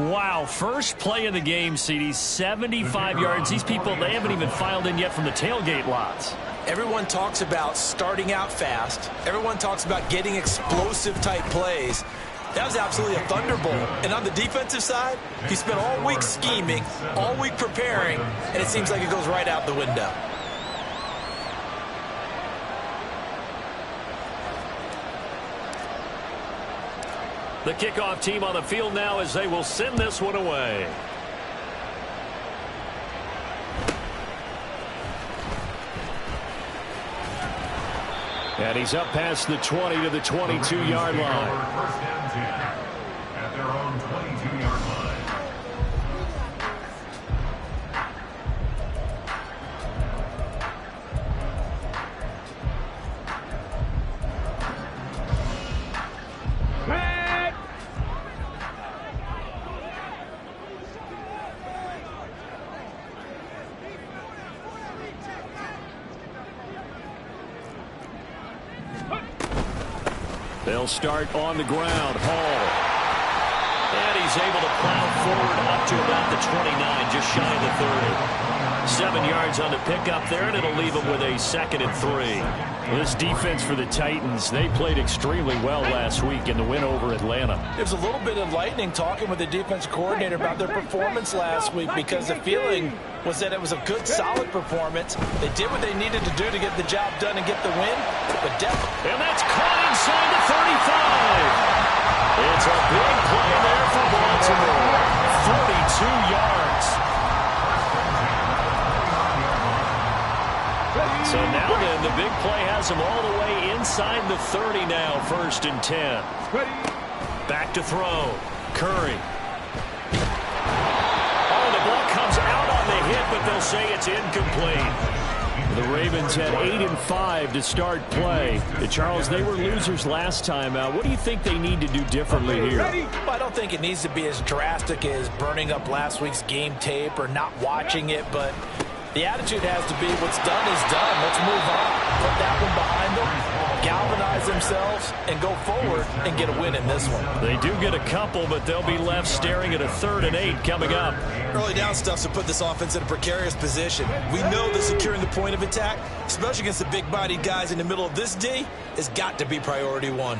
Wow, first play of the game, CD, 75 yards. These people, they haven't even filed in yet from the tailgate lots. Everyone talks about starting out fast. Everyone talks about getting explosive-type plays. That was absolutely a thunderbolt. And on the defensive side, he spent all week scheming, all week preparing, and it seems like it goes right out the window. The kickoff team on the field now as they will send this one away. And he's up past the 20 to the 22-yard line. First and 10 at their own 22-yard line. They'll start on the ground. Hall. And he's able to plow forward up to about the 29, just shy of the 30. 7 yards on the pickup there, and it'll leave him with a 2nd and 3. Well, this defense for the Titans, they played extremely well last week in the win over Atlanta. There's a little bit of lightning talking with the defense coordinator about their performance last week because the feeling was that it was a good, solid performance. They did what they needed to do to get the job done and get the win, but definitely. And that's caught inside the 35. It's a big play there for Baltimore. 42 yards. So now then, the big play has him all the way inside the 30 now, 1st and 10. Back to throw. Curry. Oh, the ball comes out on the hit, but they'll say it's incomplete. The Ravens had 8 and 5 to start play. Charles, they were losers last time out. What do you think they need to do differently here? Well, I don't think it needs to be as drastic as burning up last week's game tape or not watching it, but the attitude has to be what's done is done. Let's move on. Put that one behind them, galvanize themselves, and go forward and get a win in this one. They do get a couple, but they'll be left staring at a 3rd and 8 coming up. Early down stuff to put this offense in a precarious position. We know that securing the point of attack, especially against the big-bodied guys in the middle of this D, has got to be priority one.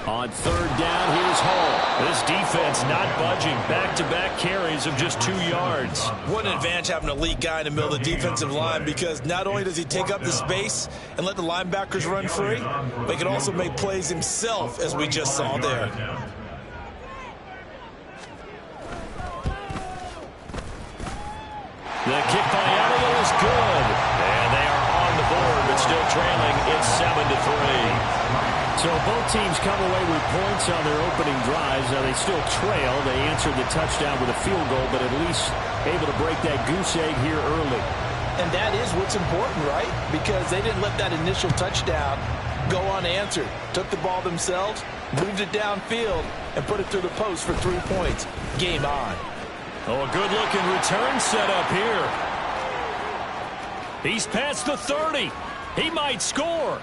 On 3rd down, here's Hall. This defense not budging. Back-to-back carries of just 2 yards. What an advantage having an elite guy in the middle of the defensive line, because not only does he take up the space and let the linebackers run free, but he can also make plays himself, as we just saw there. The kick by Adderley is good. And they are on the board, but still trailing. It's 7-3. So both teams come away with points on their opening drives. Now they still trail. They answered the touchdown with a field goal, but at least able to break that goose egg here early. And that is what's important, right? Because they didn't let that initial touchdown go unanswered. Took the ball themselves, moved it downfield, and put it through the post for 3 points. Game on. Oh, a good-looking return set up here. He's past the 30. He might score.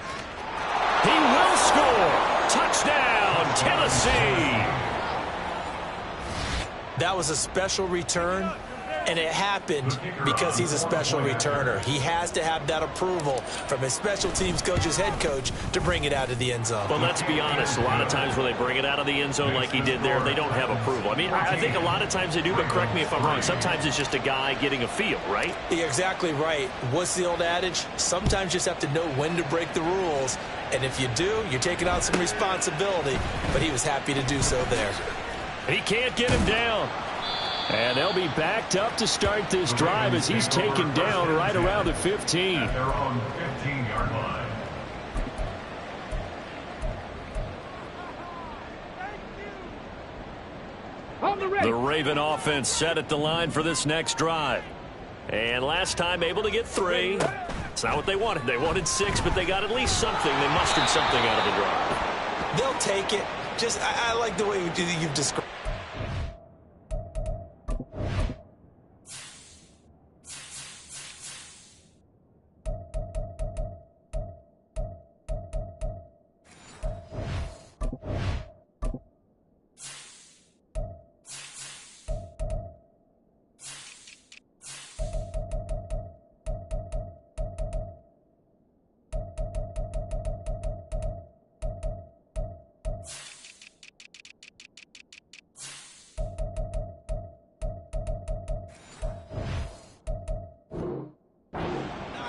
He will score. Touchdown, Tennessee. That was a special return, and it happened because he's a special returner. He has to have that approval from his special teams coach's head coach to bring it out of the end zone. Well, let's be honest. A lot of times when they bring it out of the end zone like he did there, they don't have approval. I mean, I think a lot of times they do, but correct me if I'm wrong. Sometimes it's just a guy getting a feel, right? You're exactly right. What's the old adage? Sometimes you just have to know when to break the rules. And if you do, you're taking on some responsibility. But he was happy to do so there. He can't get him down. And they'll be backed up to start this drive as he's taken down right around the 15. At their own 15-yard line. The Raven offense set at the line for this next drive. And last time able to get 3. It's not what they wanted. They wanted 6, but they got at least something. They mustered something out of the drive. They'll take it. Just, I like the way you've described.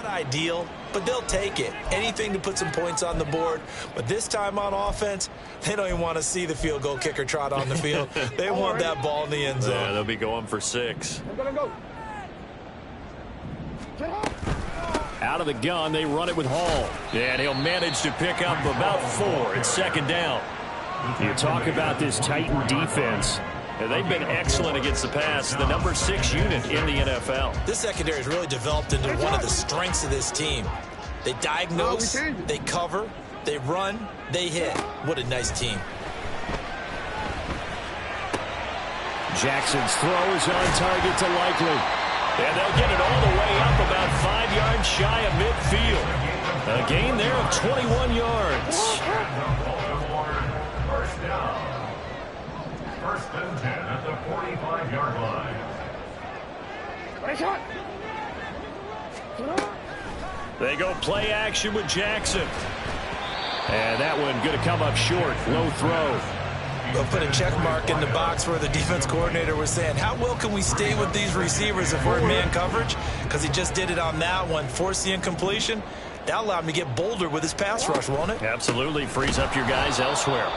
Not ideal, but they'll take it. Anything to put some points on the board. But this time on offense, they don't even want to see the field goal kicker trot on the field. They want that ball in the end zone. Yeah, they'll be going for 6. Out of the gun, they run it with Hall. And he'll manage to pick up about 4. It's 2nd down. You talk about this Titan defense. They've been excellent against the pass, the number 6 unit in the NFL. This secondary has really developed into one of the strengths of this team. They diagnose, they cover, they run, they hit. What a nice team. Jackson's throw is on target to Likely. And they'll get it all the way up about 5 yards shy of midfield. A gain there of 21 yards. First down. 1st and 10 at the 45-yard line. They go play action with Jackson. And that one going to come up short. Low throw. They'll put a check mark in the box where the defense coordinator was saying, how well can we stay with these receivers if we're in man coverage? Because he just did it on that one. Forced the incompletion. That allowed him to get bolder with his pass rush, won't it? Absolutely. Frees up your guys elsewhere.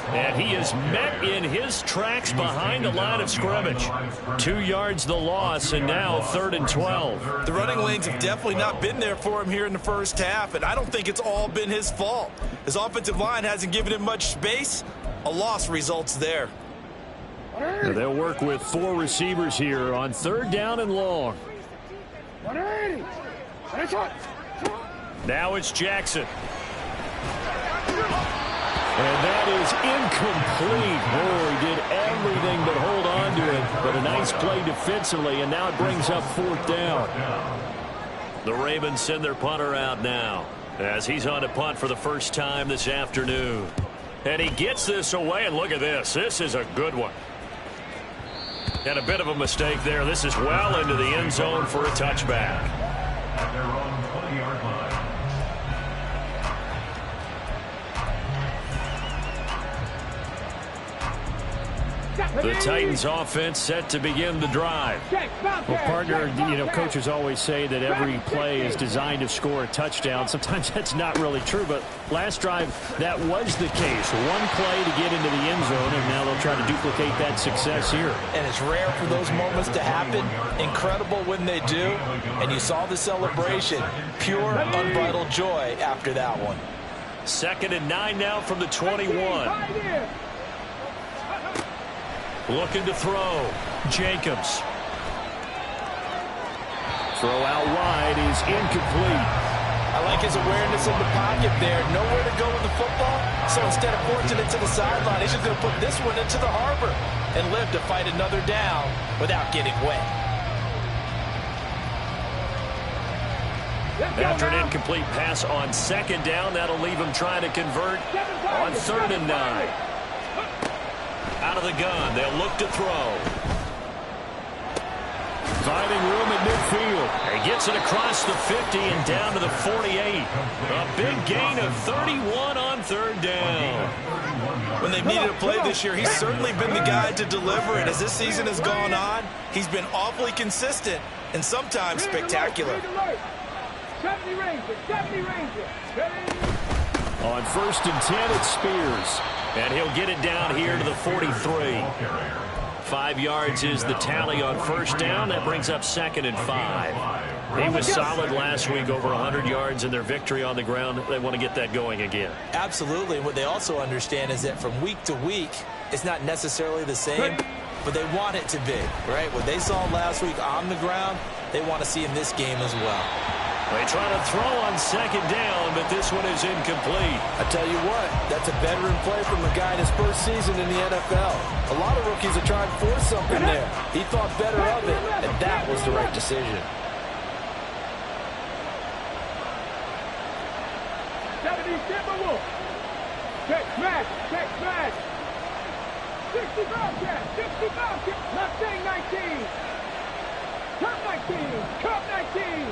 And he is met in his tracks behind the line of scrimmage. 2 yards the loss, and now 3rd and 12. The running lanes have definitely not been there for him here in the first half, and I don't think it's all been his fault. His offensive line hasn't given him much space. A loss results there. They'll work with 4 receivers here on 3rd down and long. Now it's Jackson. And that is incomplete. Boy, he did everything but hold on to it. But a nice play defensively, and now it brings up 4th down. The Ravens send their punter out now as he's on to punt for the first time this afternoon. And he gets this away, and look at this. This is a good one. And a bit of a mistake there. This is well into the end zone for a touchback. At their own 20-yard line. The Titans offense set to begin the drive. Well, partner, coaches always say that every play is designed to score a touchdown. Sometimes that's not really true, but last drive, that was the case. One play to get into the end zone, and now they'll try to duplicate that success here. And it's rare for those moments to happen. Incredible when they do. And you saw the celebration. Pure, unbridled joy after that one. 2nd and 9 now from the 21. Looking to throw. Jacobs. Throw out wide is incomplete. I like his awareness in the pocket there. Nowhere to go with the football. So instead of forcing it to the sideline, he's just going to put this one into the harbor and live to fight another down without getting wet. After an incomplete pass on 2nd down, that'll leave him trying to convert on 3rd and 9. Out of the gun, they'll look to throw. Finding room at midfield. He gets it across the 50 and down to the 48. A big gain of 31 on 3rd down. When they've needed a play this year, he's certainly been the guy to deliver it. As this season has gone on, he's been awfully consistent and sometimes spectacular. On 1st and 10, it's Spears. And he'll get it down here to the 43. 5 yards is the tally on 1st down. That brings up 2nd and 5. He was solid last week, over 100 yards in their victory on the ground. They want to get that going again. Absolutely. What they also understand is that from week to week, it's not necessarily the same, but they want it to be, right? What they saw last week on the ground, they want to see in this game as well. They try to throw on 2nd down, but this one is incomplete. I tell you what, that's a veteran play from a guy in his first season in the NFL. A lot of rookies are trying to force something there. He thought better of it, and that was the right decision. 70 Timberwolves. Check smash. 60 Bobcat. 60 Bobcat. Mustang 19. Cup 19. Cup 19.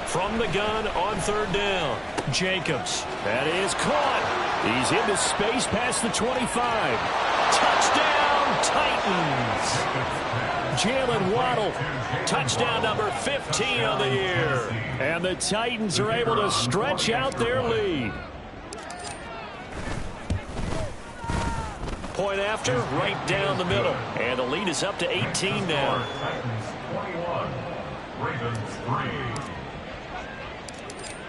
From the gun on 3rd down. Jacobs. That is caught. He's into space past the 25. Touchdown, Titans. Jalen Waddle, touchdown number 15 on the year. And the Titans are able to stretch out their lead. Point after, right down the middle. And the lead is up to 18 now. Titans 21, Ravens 3.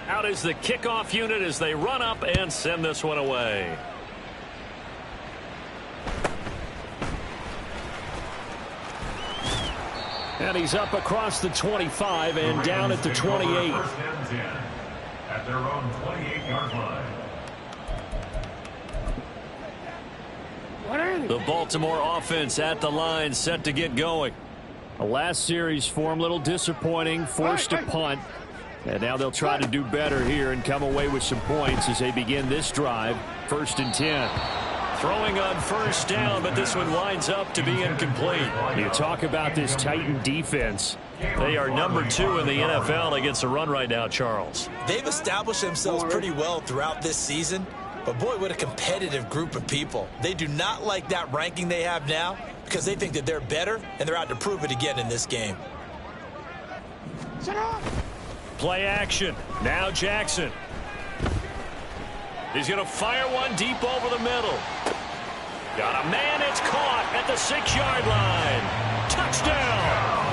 Out is the kickoff unit as they run up and send this one away. And he's up across the 25 and down at the 28. First and 10 at their own 28-yard line. The Baltimore offense at the line, set to get going. The last series for him, a little disappointing, forced a punt. And now they'll try to do better here and come away with some points as they begin this drive. 1st and 10. Throwing on first down, but this one winds up to be incomplete. You talk about this Titan defense. They are number 2 in the NFL against the run right now, Charles. They've established themselves pretty well throughout this season. But boy, what a competitive group of people. They do not like that ranking they have now because they think that they're better, and they're out to prove it again in this game. Play action. Now Jackson. He's going to fire one deep over the middle. Got a man. It's caught at the 6-yard line. Touchdown.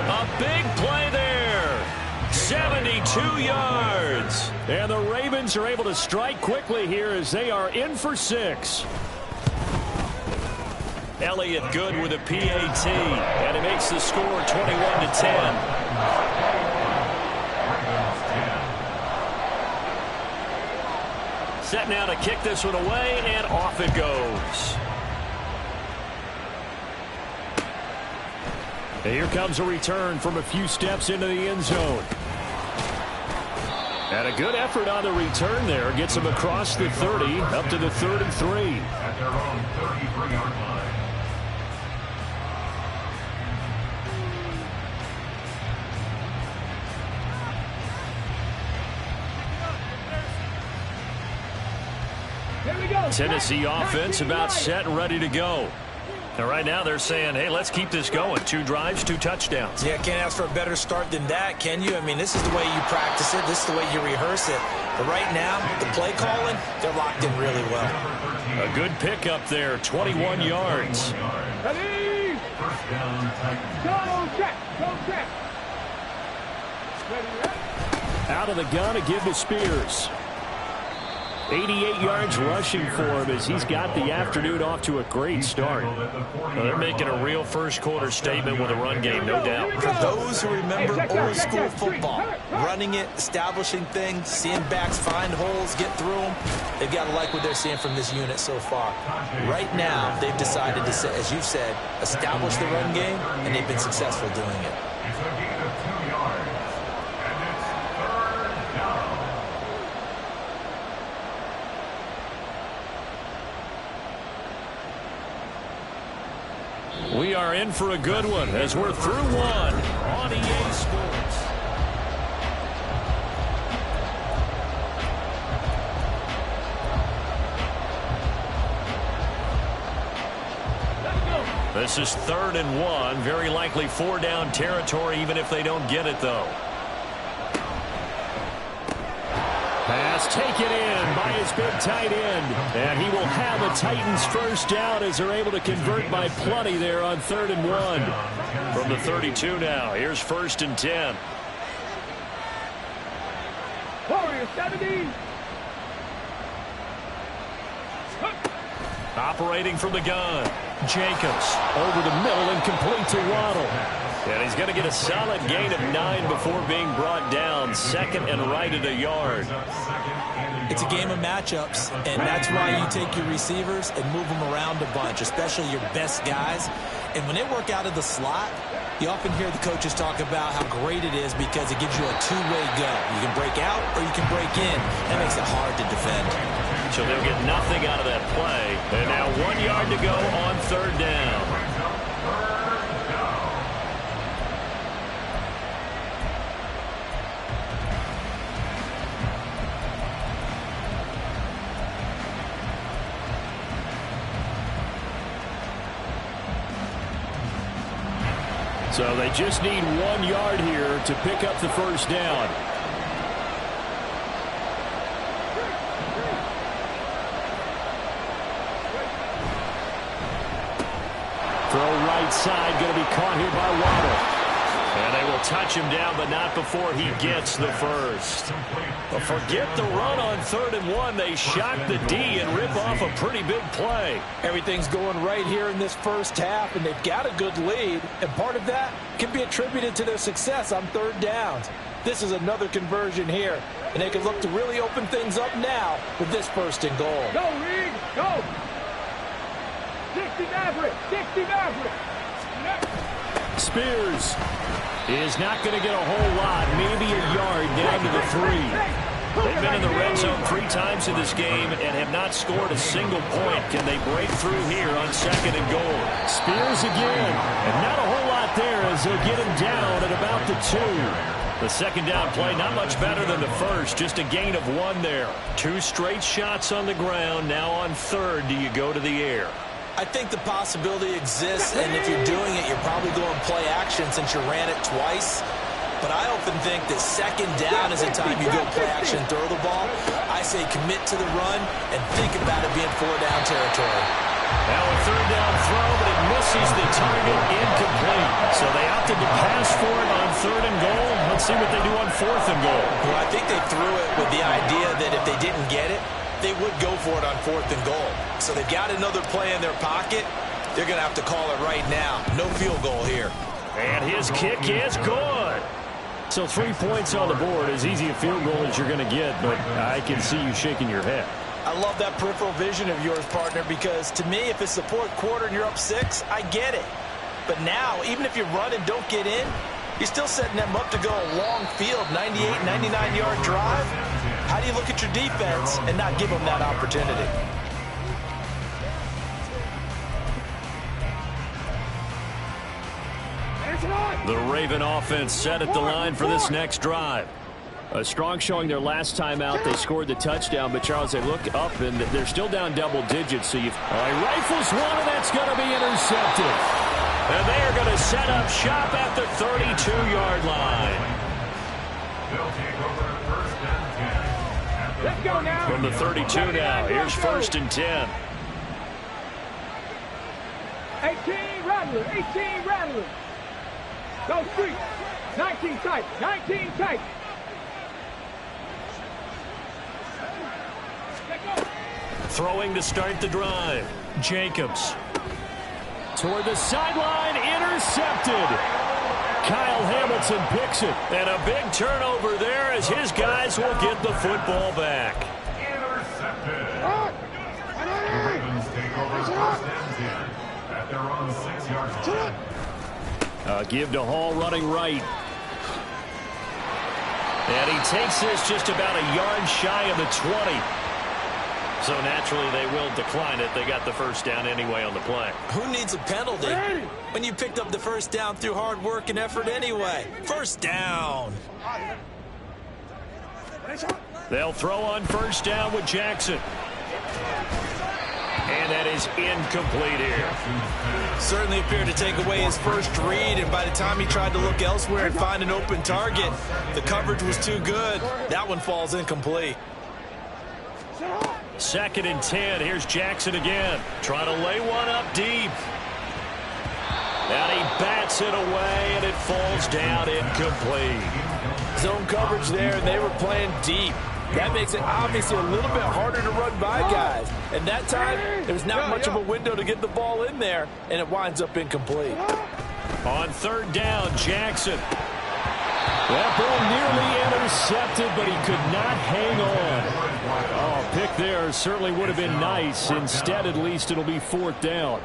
A big play there. 72 yards. And the Ravens are able to strike quickly here as they are in for 6. Elliott good with a PAT. And it makes the score 21-10. Set now to kick this one away, and off it goes. And here comes a return from a few steps into the end zone. And a good effort on the return there. Gets him across the 30, up to the 3rd and 3. At their own 33-yard line. Tennessee offense about set and ready to go. And right now they're saying, hey, let's keep this going. 2 drives, 2 touchdowns. Yeah, can't ask for a better start than that, can you? I mean, this is the way you practice it. This is the way you rehearse it. But right now, the play calling, they're locked in really well. A good pickup there, 21 yards. First down, Titans. Out of the gun to give to Spears. 88 yards rushing for him as he's got the afternoon off to a great start. Well, they're making a real first-quarter statement with a run game, no doubt. For those who remember old-school football, running it, establishing things, seeing backs find holes, get through them, they've got to like what they're seeing from this unit so far. Right now, they've decided to, as you've said, establish the run game, and they've been successful doing it. It's a gain of 2 yards. And it's 3rd down. We are in for a good one as we're through one on EA Sports. This is 3rd and 1. Very likely 4-down territory, even if they don't get it, though. Pass taken in by his big tight end. And he will have a Titans first down as they're able to convert by plenty there on 3rd and 1. From the 32 now, here's 1st and 10. Warriors 70. Operating from the gun. Jacobs over the middle and complete to Waddle. And he's going to get a solid gain of 9 before being brought down. 2nd and right at a yard. It's a game of matchups, and that's why you take your receivers and move them around a bunch, especially your best guys. And when they work out of the slot, you often hear the coaches talk about how great it is because it gives you a two-way go. You can break out or you can break in. That makes it hard to defend. So they'll get nothing out of that play. And now 1 yard to go on 3rd down. So they just need 1 yard here to pick up the first down. Throw right side, going to be caught here by Waddle. And they will touch him down, but not before he gets the first. But forget the run on 3rd and 1. They shock the D and rip off a pretty big play. Everything's going right here in this first half, and they've got a good lead. And part of that can be attributed to their success on 3rd downs. This is another conversion here, and they can look to really open things up now with this 1st and goal. Go, Reed, go! 60 Maverick, 60 Maverick! Spears is not going to get a whole lot, maybe a yard down to the 3. They've been in the red zone 3 times in this game and have not scored a single point. Can they break through here on 2nd and goal? Spears again, and not a whole lot there as they'll get him down at about the 2. The 2nd down play, not much better than the first, just a gain of 1 there. 2 straight shots on the ground. Now on 3rd, do you go to the air? I think the possibility exists, and if you're doing it, you're probably going play action since you ran it twice. But I often think that 2nd down is the time you go play action and throw the ball. I say commit to the run and think about it being 4-down territory. Now a 3rd down throw, but it misses the target, incomplete. So they opted to pass for it on 3rd and goal. Let's see what they do on 4th and goal. Well, I think they threw it with the idea that if they didn't get it, they would go for it on 4th and goal. So they've got another play in their pocket. They're going to have to call it right now. No field goal here. And his kick is good. So 3 points on the board, as easy a field goal as you're going to get, but I can see you shaking your head. I love that peripheral vision of yours, partner, because to me, if it's the 4th quarter and you're up 6, I get it. But now, even if you run and don't get in, you're still setting them up to go a long field, 98, 99-yard drive. How do you look at your defense and not give them that opportunity? The Raven offense set at the line for this next drive. A strong showing their last time out. They scored the touchdown, but Charles, they look up and they're still down double digits. So rifles one, and that's going to be intercepted. And they are going to set up shop at the 32-yard line. They'll take over 1st and 10. Let's go now. From the 32 now, here's 1st and 10. 18 Rattler, 18 Rattler. Go street. 19 tight, 19 tight. Throwing to start the drive. Jacobs. Toward the sideline, intercepted. Kyle Hamilton picks it. And a big turnover there as his guys will get the football back. Intercepted. The Ravens take over 1st and 10 at their own 6-yard line. Give to Hall running right. And he takes this just about a yard shy of the 20. So naturally they will decline it. They got the 1st down anyway on the play. Who needs a penalty when you picked up the 1st down through hard work and effort anyway? 1st down. They'll throw on 1st down with Jackson. And that is incomplete here. Certainly appeared to take away his first read, and by the time he tried to look elsewhere and find an open target, the coverage was too good. That one falls incomplete. 2nd and 10. Here's Jackson again. Trying to lay one up deep. And he bats it away, and it falls down incomplete. Zone coverage there, and they were playing deep. That makes it obviously a little bit harder to run by guys. And that time, there's not much of a window to get the ball in there, and it winds up incomplete. On 3rd down, Jackson. That ball nearly intercepted, but he could not hang on. Oh, pick there certainly would have been nice. Instead, at least, it'll be 4th down.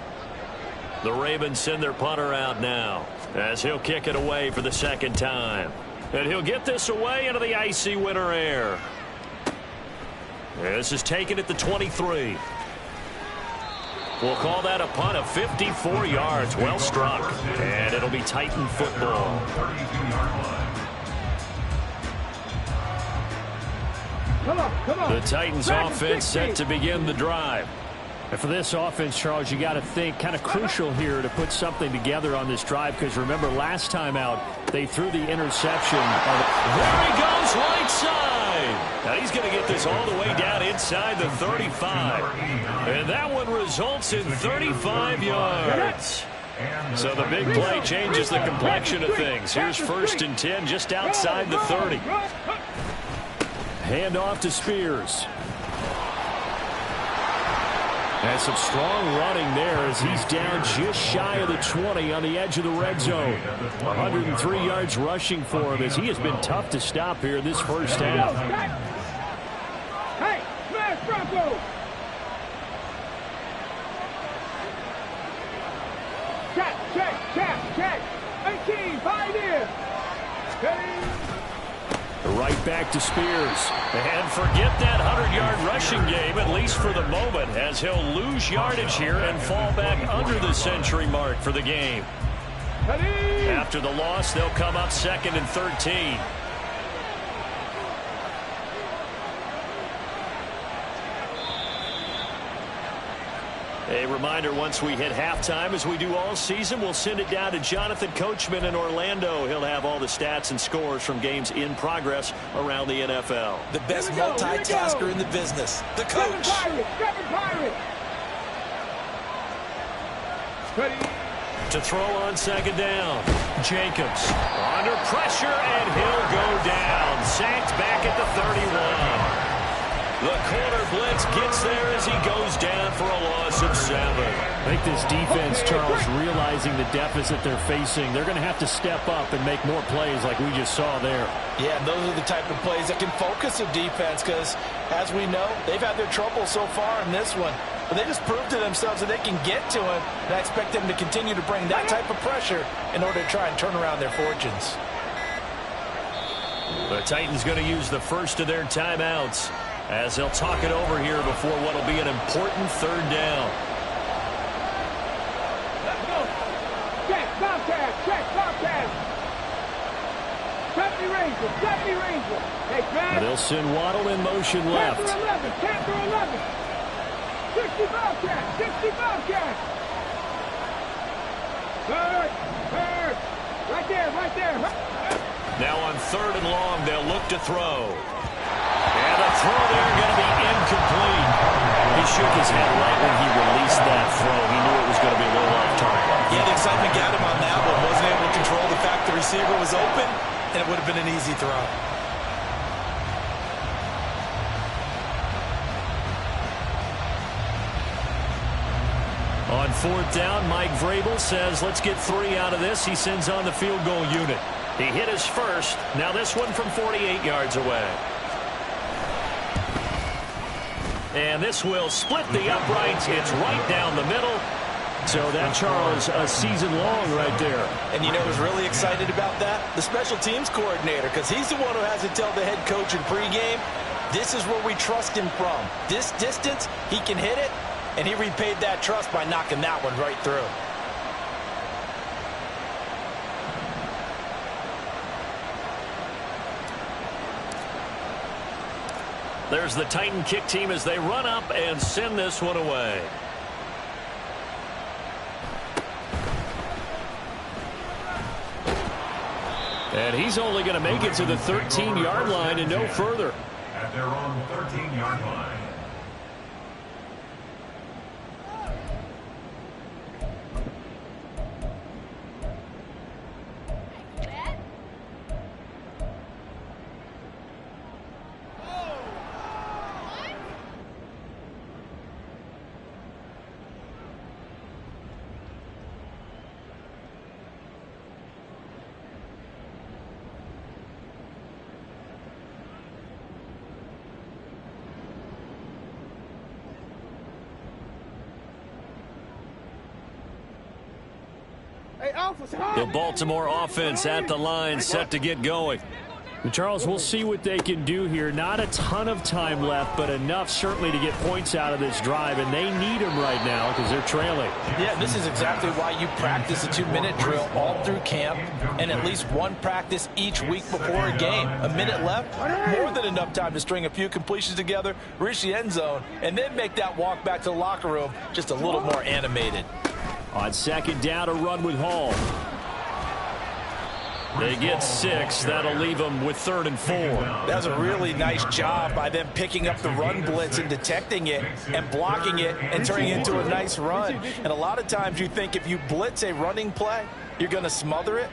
The Ravens send their punter out now as he'll kick it away for the 2nd time. And he'll get this away into the icy winter air. This is taken at the 23. We'll call that a punt of 54 yards. Well struck. And it'll be Titan football. 32-yard line. Come on. The Titans offense set to begin the drive. And for this offense, Charles, you got to think kind of crucial here to put something together on this drive, because remember last time out they threw the interception. There he goes, right side. Now he's going to get this all the way down inside the 35. And that one results in 35 yards. So the big play changes the complexion of things. Here's 1st and 10 just outside the 30. Hand off to Spears. And some strong running there as he's down just shy of the 20 on the edge of the red zone. 103 yards rushing for him as he has been tough to stop here this first half. Hey, smash Bronco! Check. 18, pioneer. Right back to Spears. And forget that 100-yard rushing game, at least for the moment, as he'll lose yardage here and fall back under the century mark for the game. After the loss, they'll come up 2nd and 13. A reminder, once we hit halftime, as we do all season, we'll send it down to Jonathan Coachman in Orlando. He'll have all the stats and scores from games in progress around the NFL. The best multitasker in the business, the coach. Seven Pirates. To throw on 2nd down. Jacobs under pressure, and he'll go down. Sacked back at the 31. The corner blitz gets there as he goes down for a loss of 7. I think this defense, Charles, realizing the deficit they're facing, they're going to have to step up and make more plays like we just saw there. Yeah, those are the type of plays that can focus a defense because, as we know, they've had their trouble so far in this one. But they just proved to themselves that they can get to him, and I expect them to continue to bring that type of pressure in order to try and turn around their fortunes. The Titans going to use the first of their timeouts as they'll talk it over here before what will be an important 3rd down. Check, Bobcat. 70 Ranger. Hey, Brad. They'll send Waddle in motion left. Canter 11. 60 Bobcat. Third. Right there. Now on 3rd and long, they'll look to throw. And the throw there going to be incomplete. He shook his head right when he released that throw. He knew it was going to be a little off target. Yeah, the excitement got him on that one. Wasn't able to control the fact the receiver was open, and it would have been an easy throw. On 4th down, Mike Vrabel says, let's get 3 out of this. He sends on the field goal unit. He hit his first. Now this one from 48 yards away. And this will split the uprights. It's right down the middle. So that, Charles, a season long right there. And you know who's really excited about that? The special teams coordinator, because he's the one who has to tell the head coach in pregame, this is where we trust him from. This distance, he can hit it, and he repaid that trust by knocking that one right through. There's the Titan kick team as they run up and send this one away. And he's only going to make it to the 13-yard line and no further. At their own 13-yard line. The Baltimore offense at the line, set to get going. And Charles, we'll see what they can do here. Not a ton of time left, but enough certainly to get points out of this drive, and they need them right now because they're trailing. Yeah, this is exactly why you practice a 2-minute drill all through camp and at least one practice each week before a game. A minute left, more than enough time to string a few completions together, reach the end zone, and then make that walk back to the locker room just a little more animated. On second down, a run with Hall. They get 6. That'll leave them with 3rd and 4. That's a really nice job by them picking up the run blitz and detecting it and blocking it and turning it into a nice run. And a lot of times you think if you blitz a running play, you're going to smother it.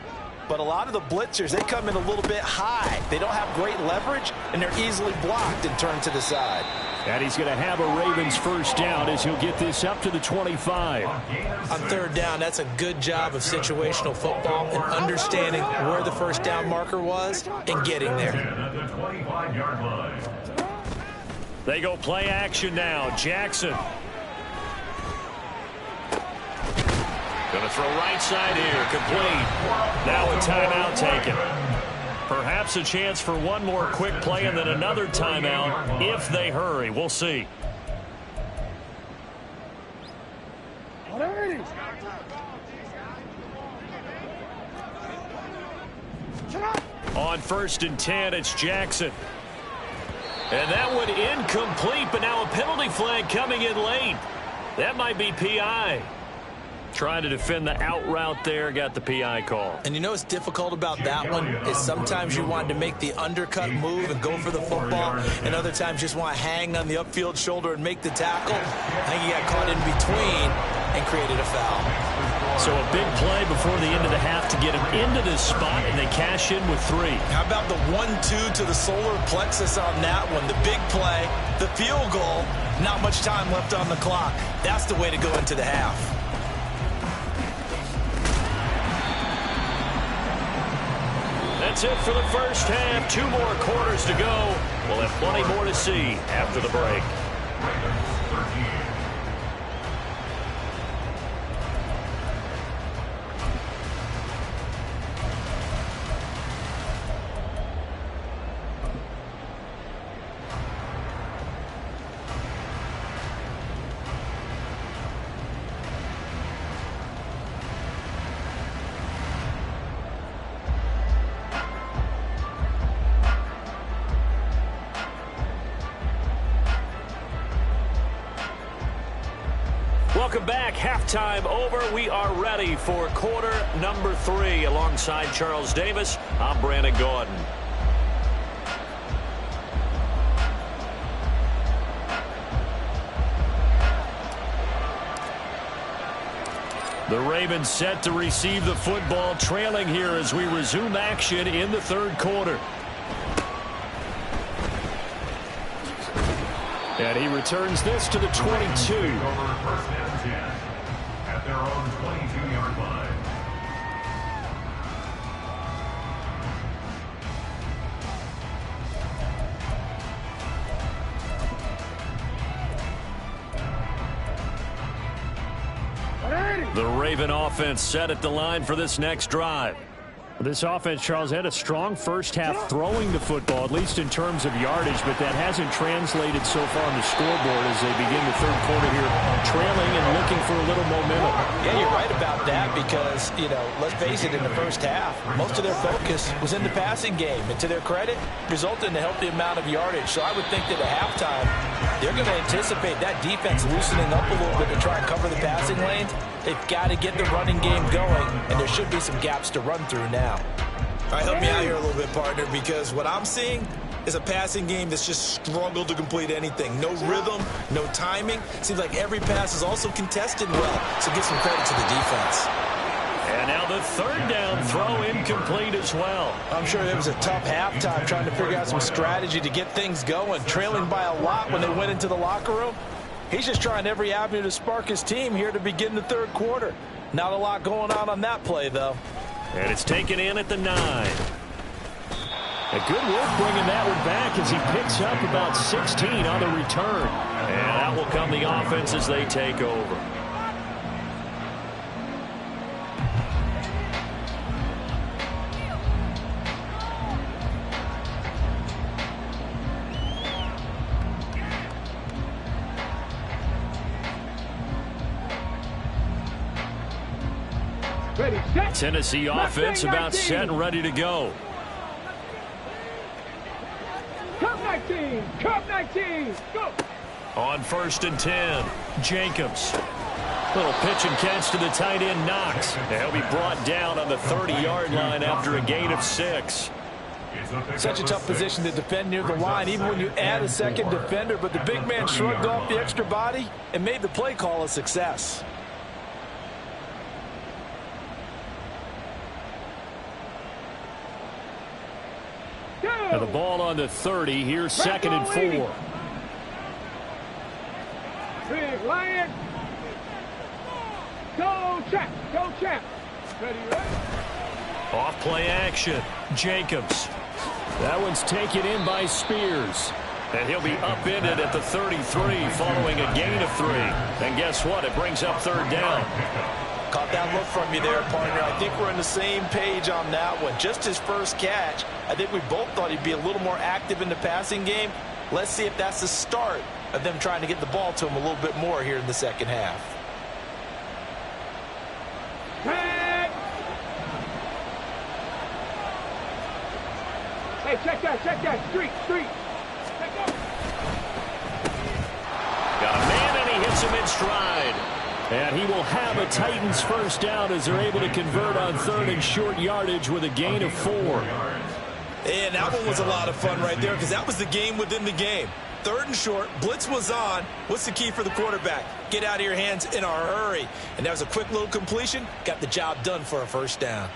But a lot of the blitzers, they come in a little bit high. They don't have great leverage, and they're easily blocked and turned to the side. And he's going to have a Ravens first down as he'll get this up to the 25. On 3rd down, that's a good job of situational football and understanding where the first down marker was and getting there. At the 25-yard line. They go play action now. Jackson. Going to throw right side here. Complete. Now a timeout taken. Perhaps a chance for one more quick play and then another timeout if they hurry. We'll see. On 1st and 10, it's Jackson. And that one incomplete, but now a penalty flag coming in late. That might be PI. Trying to defend the out route there, got the PI call. And you know what's difficult about that one is sometimes you want to make the undercut move and go for the football, and other times just want to hang on the upfield shoulder and make the tackle. I think he got caught in between and created a foul. So a big play before the end of the half to get him into this spot, and they cash in with 3. How about the 1-2 to the solar plexus on that one? The big play, the field goal, not much time left on the clock. That's the way to go into the half. That's it for the first half. 2 more quarters to go. We'll have plenty more to see after the break. Welcome back. Halftime over. We are ready for quarter number 3. Alongside Charles Davis, I'm Brandon Gaudin. The Ravens set to receive the football, trailing here as we resume action in the 3rd quarter. And he returns this to the 22. Over 1st and 10 at their own 22-yard line. The Raven offense set at the line for this next drive. This offense, Charles, had a strong first half throwing the football, at least in terms of yardage, but that hasn't translated so far on the scoreboard as they begin the 3rd quarter here, trailing and looking for a little momentum. Yeah, you're right about that because, you know, let's face it, in the first half, most of their focus was in the passing game. And to their credit, resulted in a healthy amount of yardage. So I would think that at halftime, they're going to anticipate that defense loosening up a little bit to try and cover the passing lanes. They've got to get the running game going, and there should be some gaps to run through now. All right, help me out here a little bit, partner, because what I'm seeing is a passing game that's just struggled to complete anything. No rhythm, no timing. Seems like every pass is also contested well, so give some credit to the defense. And now the 3rd down throw incomplete as well. I'm sure it was a tough halftime trying to figure out some strategy to get things going, trailing by a lot when they went into the locker room. He's just trying every avenue to spark his team here to begin the 3rd quarter. Not a lot going on that play, though. And it's taken in at the 9. A good work bringing that one back as he picks up about 16 on the return. And out will come the offense as they take over. Ready, set. Tennessee offense about set and ready to go. Cup 19. Cup 19. Go. On 1st and 10, Jacobs. Little pitch and catch to the tight end, Knox. And he'll be brought down on the 30-yard line after a gain of 6. Such a tough position to defend near the line, even when you add a second defender. But the big man shrugged off the extra body and made the play call a success. Now the ball on the 30. Here's 2nd and 4. Big Lion. Go, Chap. Go, Chap. Ready, ready. Off play action, Jacobs. That one's taken in by Spears. And he'll be upended at the 33 following a gain of 3. And guess what? It brings up 3rd down. Caught that look from you there, partner. I think we're on the same page on that one. Just his first catch. I think we both thought he'd be a little more active in the passing game. Let's see if that's the start of them trying to get the ball to him a little bit more here in the second half. Hey, check that. Street. Check that. Got a man, and he hits him in stride. And he will have a Titans first down as they're able to convert on 3rd and short yardage with a gain of 4. And that one was a lot of fun right there because that was the game within the game. 3rd and short, blitz was on. What's the key for the quarterback? Get out of your hands in a hurry. And that was a quick little completion. Got the job done for a first down.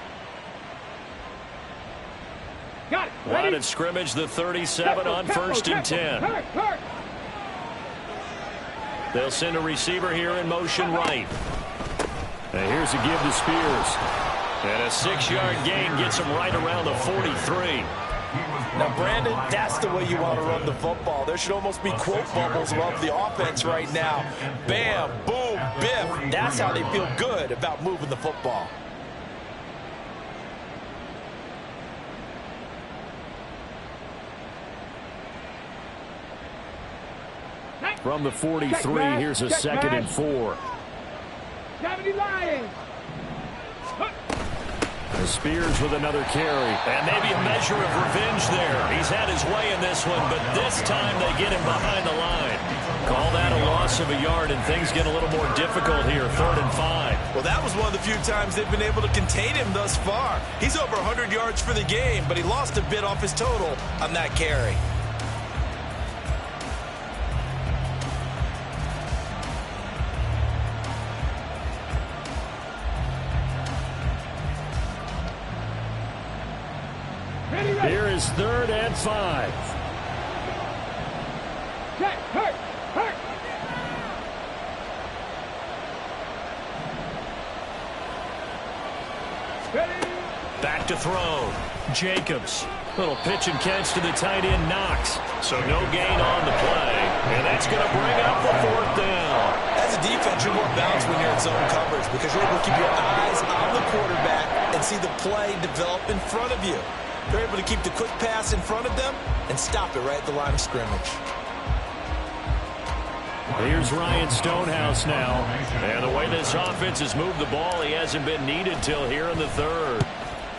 Got it. Line Ready. of scrimmage, the 37 on 1st and 10. Hurt. They'll send a receiver here in motion right. And here's a give to Spears. And a 6-yard gain gets him right around the 43. Now, Brandon, that's the way you want to run the football. There should almost be quote bubbles above the offense right now. Bam, boom, biff. That's how they feel good about moving the football. From the 43, here's a 2nd and 4. 70 Lions. Spears with another carry. And maybe a measure of revenge there. He's had his way in this one, but this time they get him behind the line. Call that a loss of a yard, and things get a little more difficult here, 3rd and 5. Well, that was one of the few times they've been able to contain him thus far. He's over 100 yards for the game, but he lost a bit off his total on that carry. Here is 3rd and 5. Check. Hurt. Ready. Back to throw. Jacobs. Little pitch and catch to the tight end, Knox. So no gain on the play. And that's going to bring up the 4th down. As a defense, you're more balanced when you're in zone coverage because you're able to keep your eyes on the quarterback and see the play develop in front of you. They're able to keep the quick pass in front of them and stop it right at the line of scrimmage. Here's Ryan Stonehouse now. And the way this offense has moved the ball, he hasn't been needed till here in the 3rd.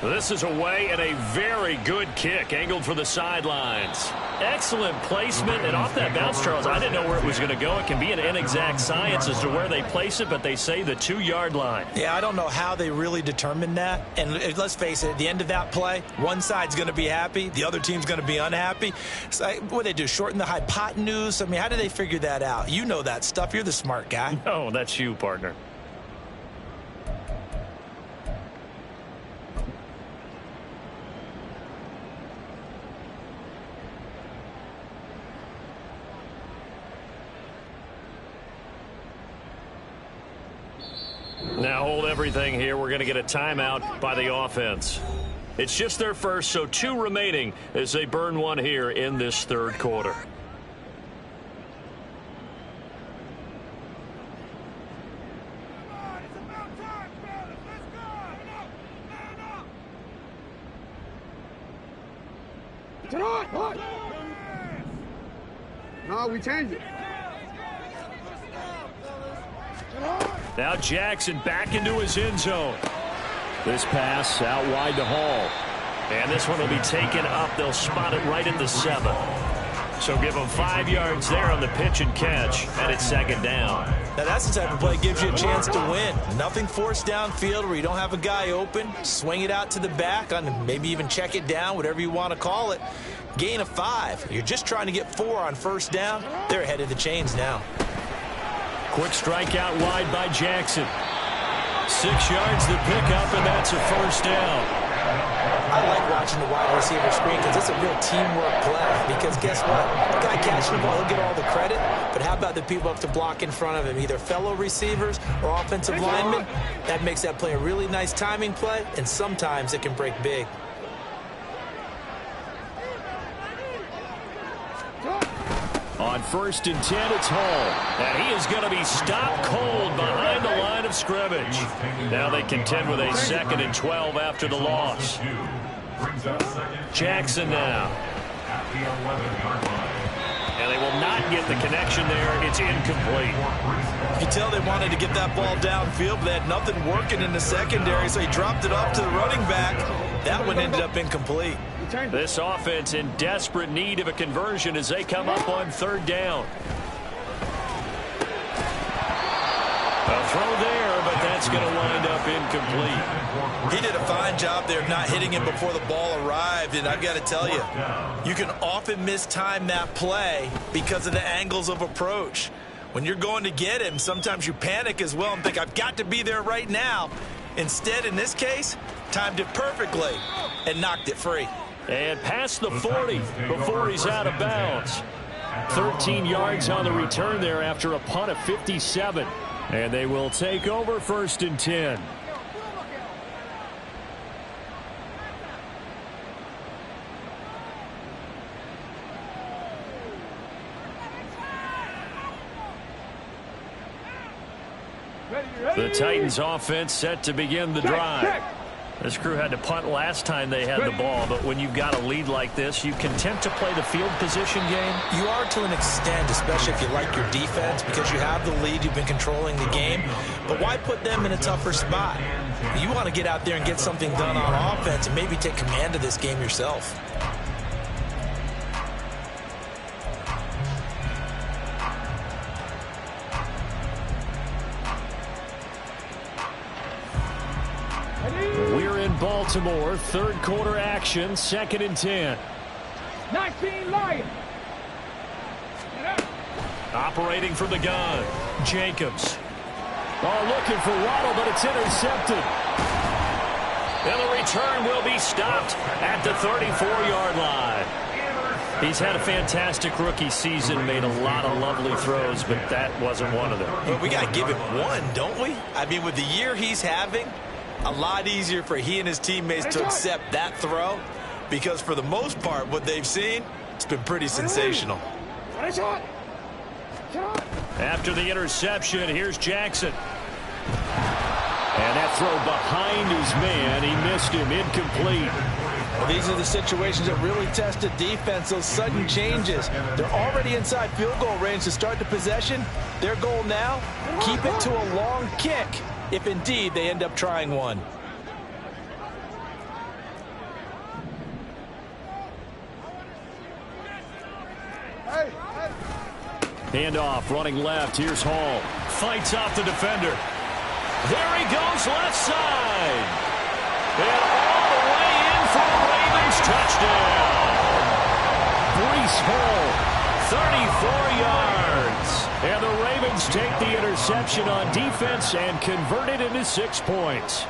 This is away and a very good kick angled for the sidelines. Excellent placement, and off that bounce, Charles, I didn't know where it was going to go. It can be an inexact science as to where they place it, but they say the 2-yard line. Yeah, I don't know how they really determined that. And let's face it, at the end of that play, one side's going to be happy, the other team's going to be unhappy. So what do they do, shorten the hypotenuse? I mean, how do they figure that out? You know that stuff. You're the smart guy. No, that's you, partner. Now hold everything here. We're going to get a timeout by the offense. It's just their first, so 2 remaining as they burn one here in this 3rd quarter. No, we changed it. Now Jackson back into his end zone. This pass out wide to Hall. And this one will be taken up. They'll spot it right at the 7. So give them 5 yards there on the pitch and catch, and it's second down. Now that's the type of play that gives you a chance to win. Nothing forced downfield where you don't have a guy open. Swing it out to the back, on maybe even check it down, whatever you want to call it. Gain of 5. You're just trying to get 4 on first down. They're ahead of the chains now. Quick strike out wide by Jackson. 6 yards to pick up, and that's a first down. I like watching the wide receiver screen because it's a real teamwork play. Because guess what? The guy catching the ball, he'll get all the credit. But how about the people up to block in front of him, either fellow receivers or offensive linemen? That makes that play a really nice timing play, and sometimes it can break big. On 1st and 10, it's Hall. And he is going to be stopped cold behind the line of scrimmage. Now they contend with a 2nd and 12 after the loss. Jackson now. And they will not get the connection there. It's incomplete. You can tell they wanted to get that ball downfield, but they had nothing working in the secondary, so he dropped it off to the running back. That one ended up incomplete. This offense in desperate need of a conversion as they come up on 3rd down. A throw there, but that's going to wind up incomplete. He did a fine job there of not hitting him before the ball arrived, and I've got to tell you, you can often mistime that play because of the angles of approach. When you're going to get him, sometimes you panic as well and think, I've got to be there right now. Instead, in this case, timed it perfectly and knocked it free. And past the 40 before he's out of bounds. 13 yards on the return there after a punt of 57. And they will take over 1st and 10. The Titans offense set to begin the drive. This crew had to punt last time they had the ball, but when you've got a lead like this, you content to play the field position game? You are to an extent, especially if you like your defense, because you have the lead, you've been controlling the game. But why put them in a tougher spot? You want to get out there and get something done on offense and maybe take command of this game yourself. We're in Baltimore, 3rd quarter action, 2nd and 10. 19 Lions. Operating from the gun, Jacobs. Oh, looking for Waddle, but it's intercepted. And the return will be stopped at the 34-yard line. He's had a fantastic rookie season, made a lot of lovely throws, but that wasn't one of them. But we got to give him one, don't we? I mean, with the year he's having, a lot easier for he and his teammates to accept that throw, because for the most part, what they've seen, it's been pretty sensational. After the interception, here's Jackson. And that throw behind his man, he missed him, incomplete. Well, these are the situations that really test a defense, those sudden changes. They're already inside field goal range to start the possession. Their goal now, keep it to a long kick, if indeed they end up trying one. Handoff, running left. Here's Hall. Fights off the defender. There he goes, left side. And all the way in for the Ravens touchdown. Breece Hall, 34 yards. and the Ravens take the interception on defense and convert it into 6 points.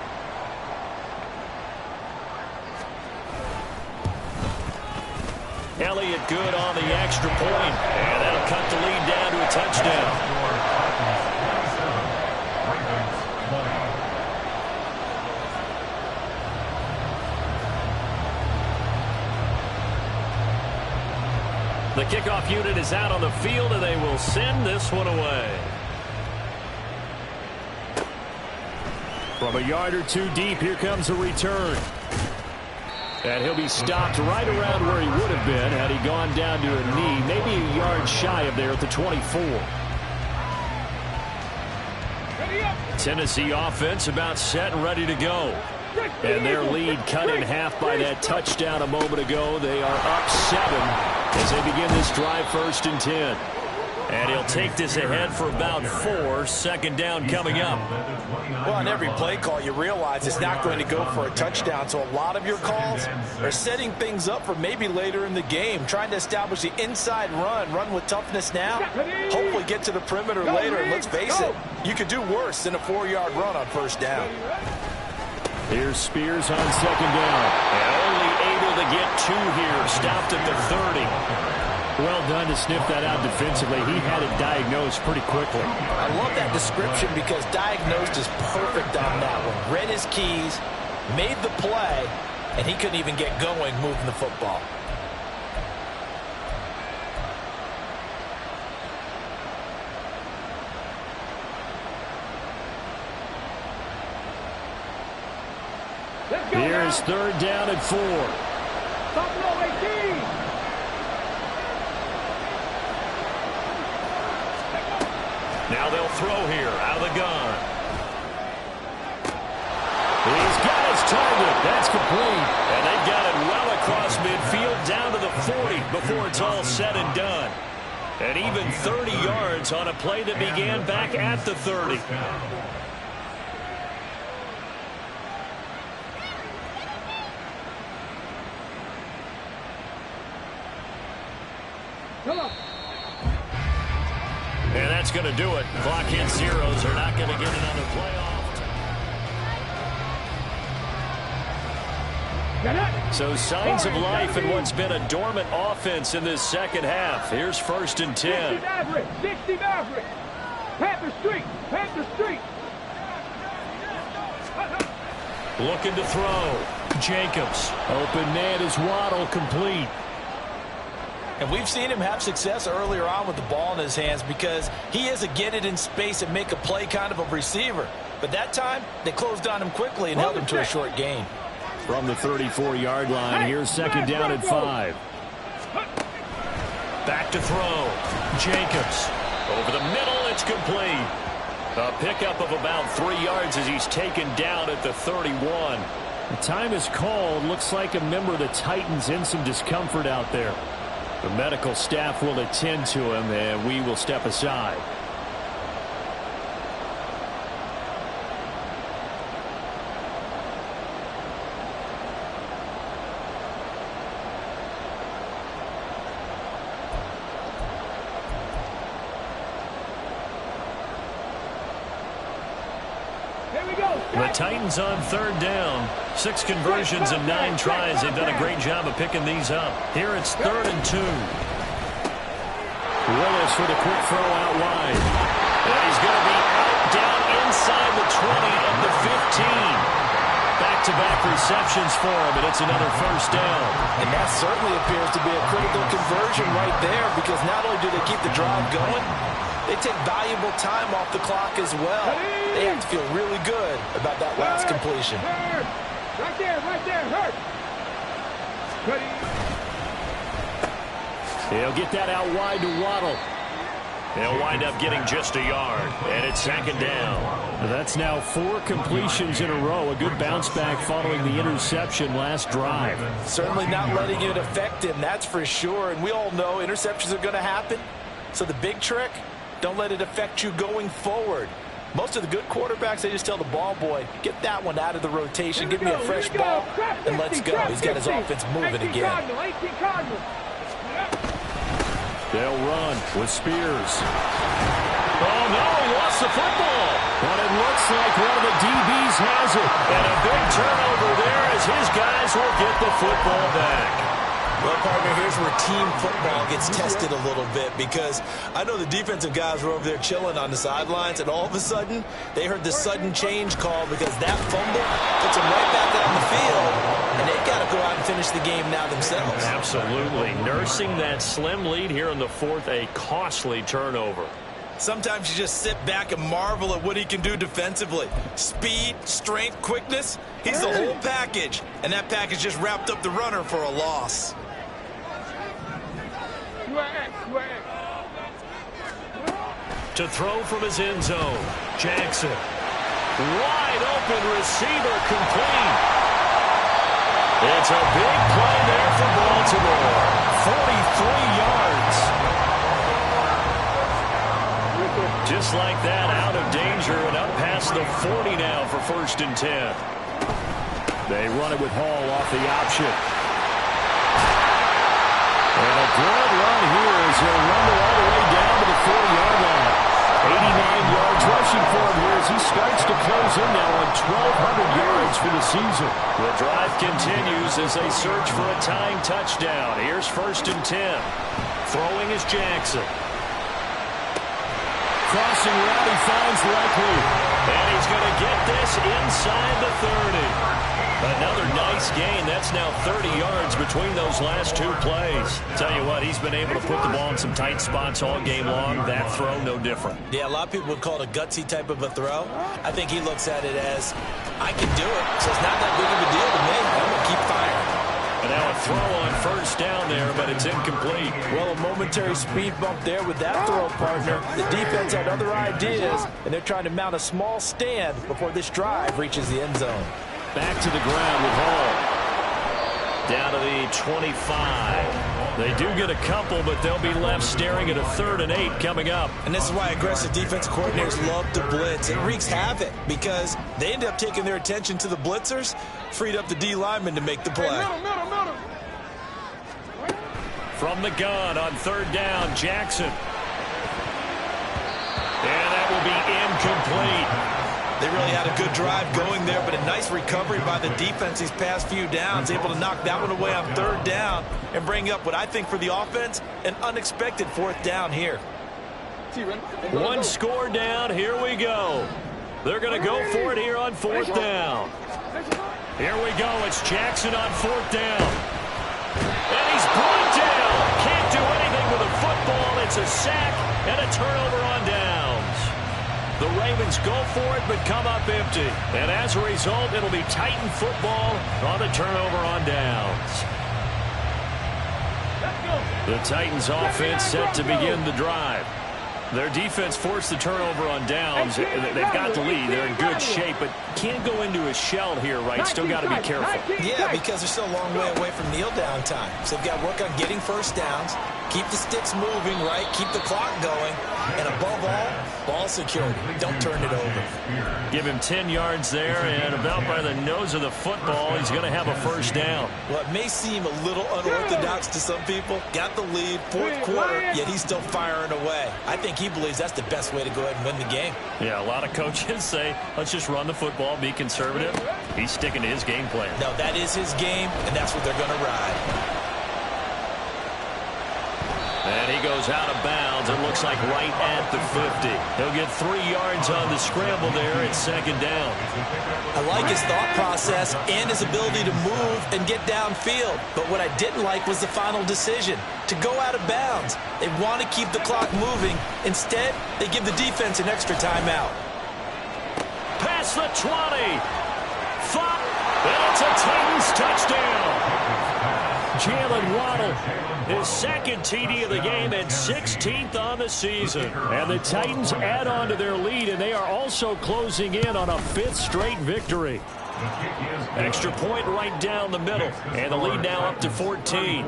Elliott good on the extra point, and that'll cut the lead down to a touchdown. The kickoff unit is out on the field, and they will send this one away. From a yard or two deep, here comes a return. And he'll be stopped right around where he would have been had he gone down to a knee, maybe a yard shy of there at the 24. Ready up. Tennessee offense about set and ready to go. And their lead cut in half by that touchdown a moment ago. They are up 7 as they begin this drive, 1st and 10. And he'll take this ahead for about 4. Second down coming up. Well, on every play call, you realize it's not going to go for a touchdown. So a lot of your calls are setting things up for maybe later in the game, trying to establish the inside run with toughness now, hopefully get to the perimeter later. And let's face it, you could do worse than a 4-yard run on 1st down. Here's Spears on 2nd down. And only able to get 2 here. Stopped at the 30. Well done to sniff that out defensively. He had it diagnosed pretty quickly. I love that description because diagnosed is perfect on that one. Read his keys, made the play, and he couldn't even get going moving the football. Here's 3rd down and 4. Buffalo 18. Now they'll throw here out of the gun. He's got his target. That's complete. And they've got it well across midfield down to the 40 before it's all said and done. And even 30 yards on a play that began back at the 30. And that's going to do it. Clock hits zeros. They're not going to get another playoff. So signs of life in what's been a dormant offense in this second half. Here's 1st and 10. 60 Maverick. 60 Maverick. Panther Street. Panther Street. Looking to throw. Jacobs. Open man is Waddle, complete. And we've seen him have success earlier on with the ball in his hands because he is a get it in space and make a play kind of a receiver. But that time, they closed on him quickly and held him to a short gain. From the 34-yard line, here's 2nd down and 5. Back to throw. Jacobs. Over the middle, it's complete. A pickup of about 3 yards as he's taken down at the 31. The time is called. Looks like a member of the Titans in some discomfort out there. The medical staff will attend to him, and we will step aside. The Titans on 3rd down. 6 conversions and 9 tries. They've done a great job of picking these up. Here it's 3rd and 2. Willis with a quick throw out wide. And he's going to be out down inside the 20 at the 15. Back-to-back receptions for him, and it's another 1st down. And that certainly appears to be a critical conversion right there because not only do they keep the drive going, they take valuable time off the clock as well. They have to feel really good about that last completion. Right there, hurt. He'll get that out wide to Waddle. They'll wind up getting just a yard, and it's 2nd down. That's now 4 completions in a row. A good bounce back following the interception last drive. Certainly not letting it affect him, that's for sure. And we all know interceptions are going to happen. So the big trick, don't let it affect you going forward. Most of the good quarterbacks, they just tell the ball boy, get that one out of the rotation, give me a fresh ball, and let's go. He's got his offense moving again. They'll run with Spears. Oh, no, he lost the football. But it looks like one of the DBs has it. And a big turnover there as his guys will get the football back. Well, partner, here's where team football gets tested a little bit because I know the defensive guys were over there chilling on the sidelines, and all of a sudden, they heard the sudden change call because that fumble puts them right back on the field, and they've got to go out and finish the game now themselves. Absolutely. Nursing that slim lead here in the 4th, a costly turnover. Sometimes you just sit back and marvel at what he can do defensively. Speed, strength, quickness, he's the whole package, and that package just wrapped up the runner for a loss. To throw from his end zone, Jackson. Wide open receiver complete. It's a big play there for Baltimore. 43 yards. Just like that, out of danger and up past the 40 now for 1st and 10. They run it with Hall off the option. And a good run here as he'll rumble all the way down to the 4-yard line. 89 yards rushing for him here as he starts to close in now on 1,200 yards for the season. The drive continues as they search for a tying touchdown. Here's 1st and 10. Throwing is Jackson. Crossing route, he finds Likely. And he's going to get this inside the 30. Another nice gain. That's now 30 yards between those last 2 plays. Tell you what, he's been able to put the ball in some tight spots all game long. That throw, no different. Yeah, a lot of people would call it a gutsy type of a throw. I think he looks at it as, I can do it, so it's not that big of a deal to me. I'm going to keep firing. And now a throw on 1st down there, but it's incomplete. Well, a momentary speed bump there with that throw, partner. The defense had other ideas, and they're trying to mount a small stand before this drive reaches the end zone. Back to the ground with Hall. Down to the 25. They do get a couple, but they'll be left staring at a 3rd and 8 coming up. And this is why aggressive defense coordinators love to blitz. It wreaks havoc because they end up taking their attention to the blitzers, freed up the D lineman to make the play. From the gun on 3rd down, Jackson. And that will be incomplete. They really had a good drive going there, but a nice recovery by the defense these past few downs, able to knock that one away on 3rd down and bring up what I think for the offense, an unexpected 4th down here. One score down, here we go. They're going to go for it here on 4th down. Here we go, it's Jackson on 4th down. And he's brought down. Can't do anything with a football. It's a sack and a turnover on downs. The Ravens go for it, but come up empty. And as a result, it'll be Titan football on the turnover on downs. The Titans offense set to begin the drive. Their defense forced the turnover on downs. They've got the lead. They're in good shape, but can't go into a shell here, right? Still got to be careful. Yeah, because they're still a long way away from kneel down time. So they've got to work on getting 1st downs, keep the sticks moving, right? Keep the clock going. And above all, ball security. Don't turn it over. Give him 10 yards there, and about by the nose of the football, he's going to have a 1st down. Well, it may seem a little unorthodox to some people. Got the lead, 4th quarter, yet he's still firing away. I think he believes that's the best way to go ahead and win the game. Yeah, a lot of coaches say, let's just run the football, be conservative. He's sticking to his game plan. No, that is his game, and that's what they're going to ride. And he goes out of bounds. It looks like right at the 50. He'll get 3 yards on the scramble there at 2nd down. I like his thought process and his ability to move and get downfield. But what I didn't like was the final decision, to go out of bounds. They want to keep the clock moving. Instead, they give the defense an extra timeout. Past the 20. And it's a Titans touchdown. Jalen Waddle, his 2nd TD of the game and 16th on the season. And the Titans add on to their lead, and they are also closing in on a 5th straight victory. Extra point right down the middle, and the lead now up to 14.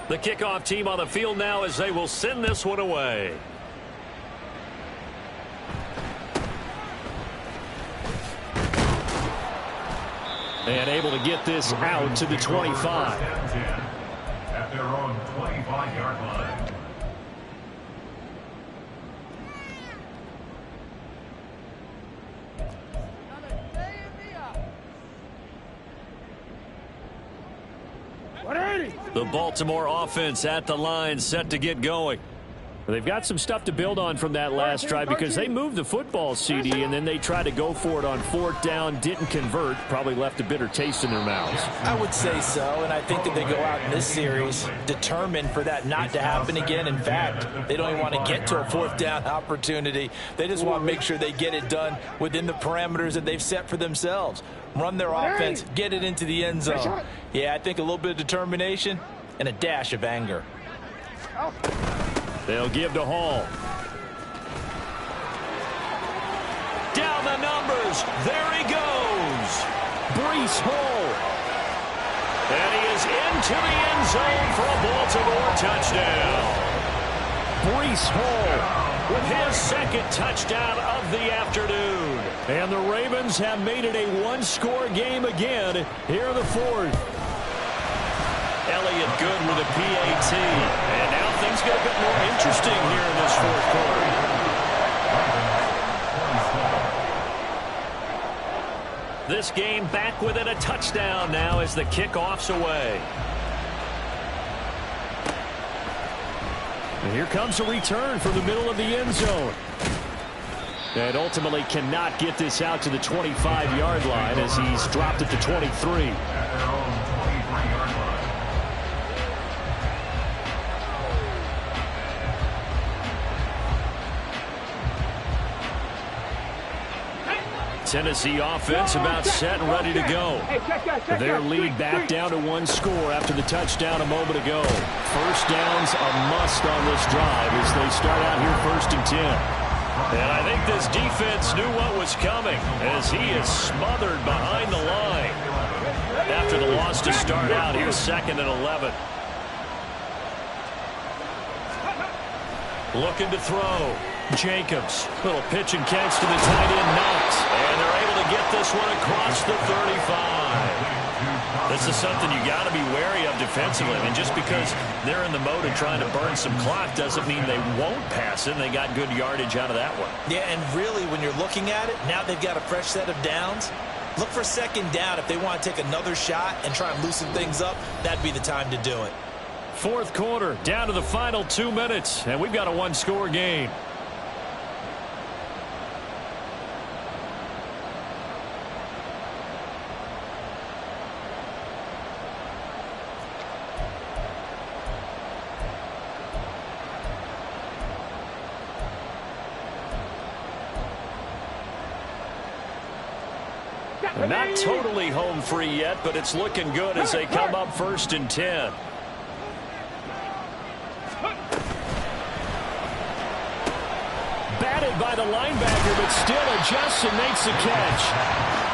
The kickoff team on the field now as they will send this one away. And able to get this out to the 25. At their own 25-yard line. The Baltimore offense at the line, set to get going. They've got some stuff to build on from that last drive because they moved the football, CD, and then they tried to go for it on 4th down, didn't convert, probably left a bitter taste in their mouths. I would say so, and I think that they go out in this series determined for that not to happen again. In fact, they don't even want to get to a 4th down opportunity. They just want to make sure they get it done within the parameters that they've set for themselves. Run their offense, get it into the end zone. Yeah, I think a little bit of determination and a dash of anger. They'll give to Hall. the numbers. There he goes. Breece Hall. And he is into the end zone for a Baltimore touchdown. Breece Hall with his second touchdown of the afternoon. And the Ravens have made it a one-score game again here in the fourth. Elliott good with a PAT. And now things get a bit more interesting here in this fourth quarter. This game back within a touchdown now as the kickoff's away. And here comes a return from the middle of the end zone. And ultimately cannot get this out to the 25-yard line as he's dropped it to 23. Tennessee offense about set and ready to go. Their lead back down to one score after the touchdown a moment ago. First down's a must on this drive as they start out here 1st and 10. And I think this defense knew what was coming as he is smothered behind the line. After the loss to start out, here's 2nd and 11. Looking to throw. Jacobs. Little pitch and catch to the tight end, Knox. And they're able to get this one across the 35. This is something you got to be wary of defensively. And just because they're in the mode of trying to burn some clock doesn't mean they won't pass it. And they got good yardage out of that one. Yeah, and really, when you're looking at it, now they've got a fresh set of downs. Look for 2nd down. If they want to take another shot and try and loosen things up, that'd be the time to do it. Fourth quarter, down to the final 2 minutes. And we've got a one-score game. Not totally home free yet, but it's looking good as they come up 1st and 10. Batted by the linebacker, but still adjusts and makes the catch.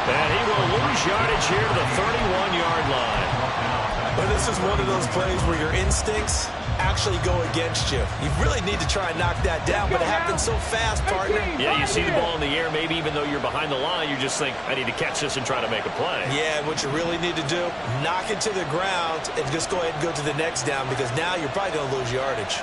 And he will lose yardage here to the 31-yard line. But this is one of those plays where your instincts actually go against you. You really need to try and knock that down, but it happens so fast, partner. Yeah, you see the ball in the air, maybe even though you're behind the line, you just think, I need to catch this and try to make a play. Yeah, what you really need to do, knock it to the ground and just go ahead and go to the next down because now you're probably going to lose yardage.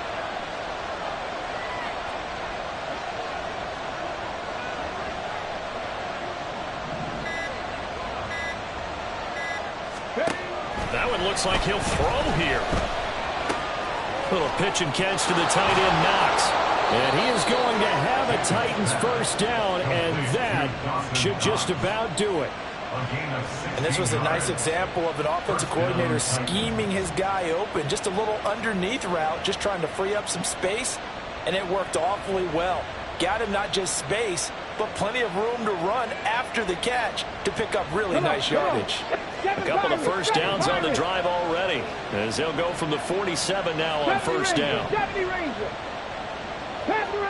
That one looks like he'll throw here. Little pitch and catch to the tight end, Knox. And he is going to have a Titans first down, and that should just about do it. And this was a nice example of an offensive coordinator scheming his guy open. Just a little underneath route, just trying to free up some space, and it worked awfully well. Got him not just space, but plenty of room to run after the catch to pick up really nice yardage. A couple of first downs on the drive already, as they'll go from the 47 now on first down. Panther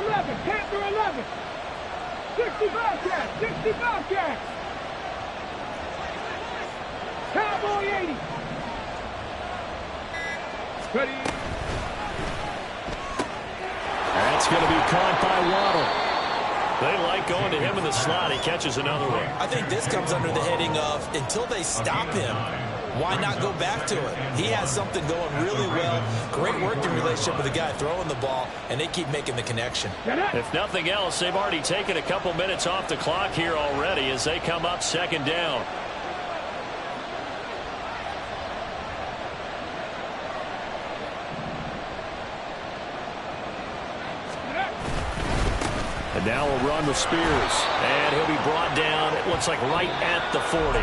11, Panther 11. 60 Bobcats, 60 Bobcats. Cowboy 80. Ready. That's going to be caught by Waddle. They like going to him in the slot. He catches another one. I think this comes under the heading of until they stop him, why not go back to it? He has something going really well. Great working relationship with the guy throwing the ball, and they keep making the connection. If nothing else, they've already taken a couple minutes off the clock here already as they come up 2nd down. And now a run with Spears. And he'll be brought down, it looks like right at the 40.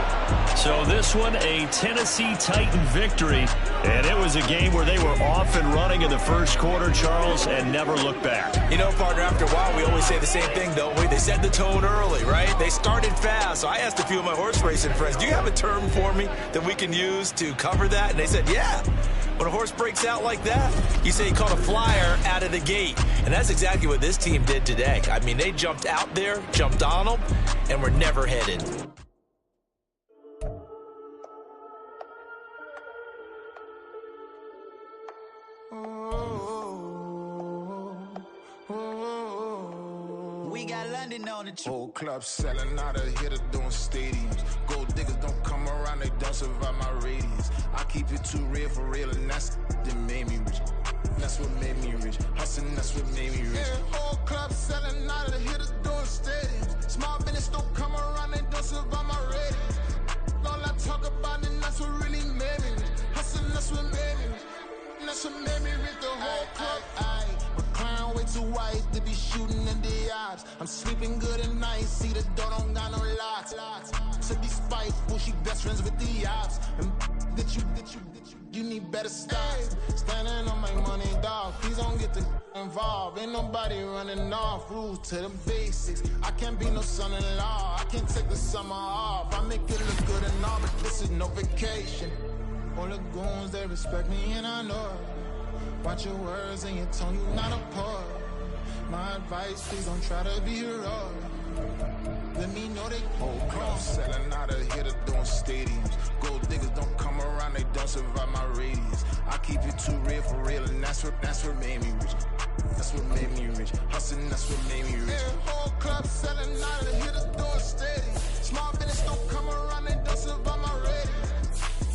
So this one, a Tennessee Titan victory. And it was a game where they were off and running in the first quarter, Charles, and never looked back. You know, partner, after a while, we always always say the same thing, don't we? They set the tone early, right? They started fast. So I asked a few of my horse racing friends, do you have a term for me that we can use to cover that? And they said, yeah. When a horse breaks out like that, you say he caught a flyer out of the gate. And that's exactly what this team did today. I mean, they jumped out there, jumped on them, and were never headed. We got London on the whole club selling out of hitter doing stadiums. Gold diggers don't come around, they don't survive my radius. I keep it too real for real, and that's that made me rich. That's what made me rich. Hustling, that's what made me rich. Yeah, whole club selling out of hitters doing stadiums. Small business don't come around, they don't survive my radius. All I talk about, and that's what really made me rich. Hustling, that's what made me rich. And that's what made me rich. The whole club. My crown way too white to be shooting in the eyes. I'm sleeping good at night, see the door don't got no locks. To be spiteful, she best friends with the ops. And you need better stops. Standing on my money, dog. Please don't get the involved. Ain't nobody running off. Rules to the basics. I can't be no son-in-law. I can't take the summer off. I make it look good and all, but this is no vacation. All the goons, they respect me and I know it. Watch your words and your tone, you not a poet. My advice, please don't try to be heroic. Let me know they whole club selling out of hitter doing stadiums. Gold diggers don't come around, they don't survive my radius. I keep it too real for real, and that's what made me rich. That's what made me rich. Hustling, that's what made me rich. Yeah, whole club selling out of hitter doing stadiums. Small business don't come around, they don't survive my radius.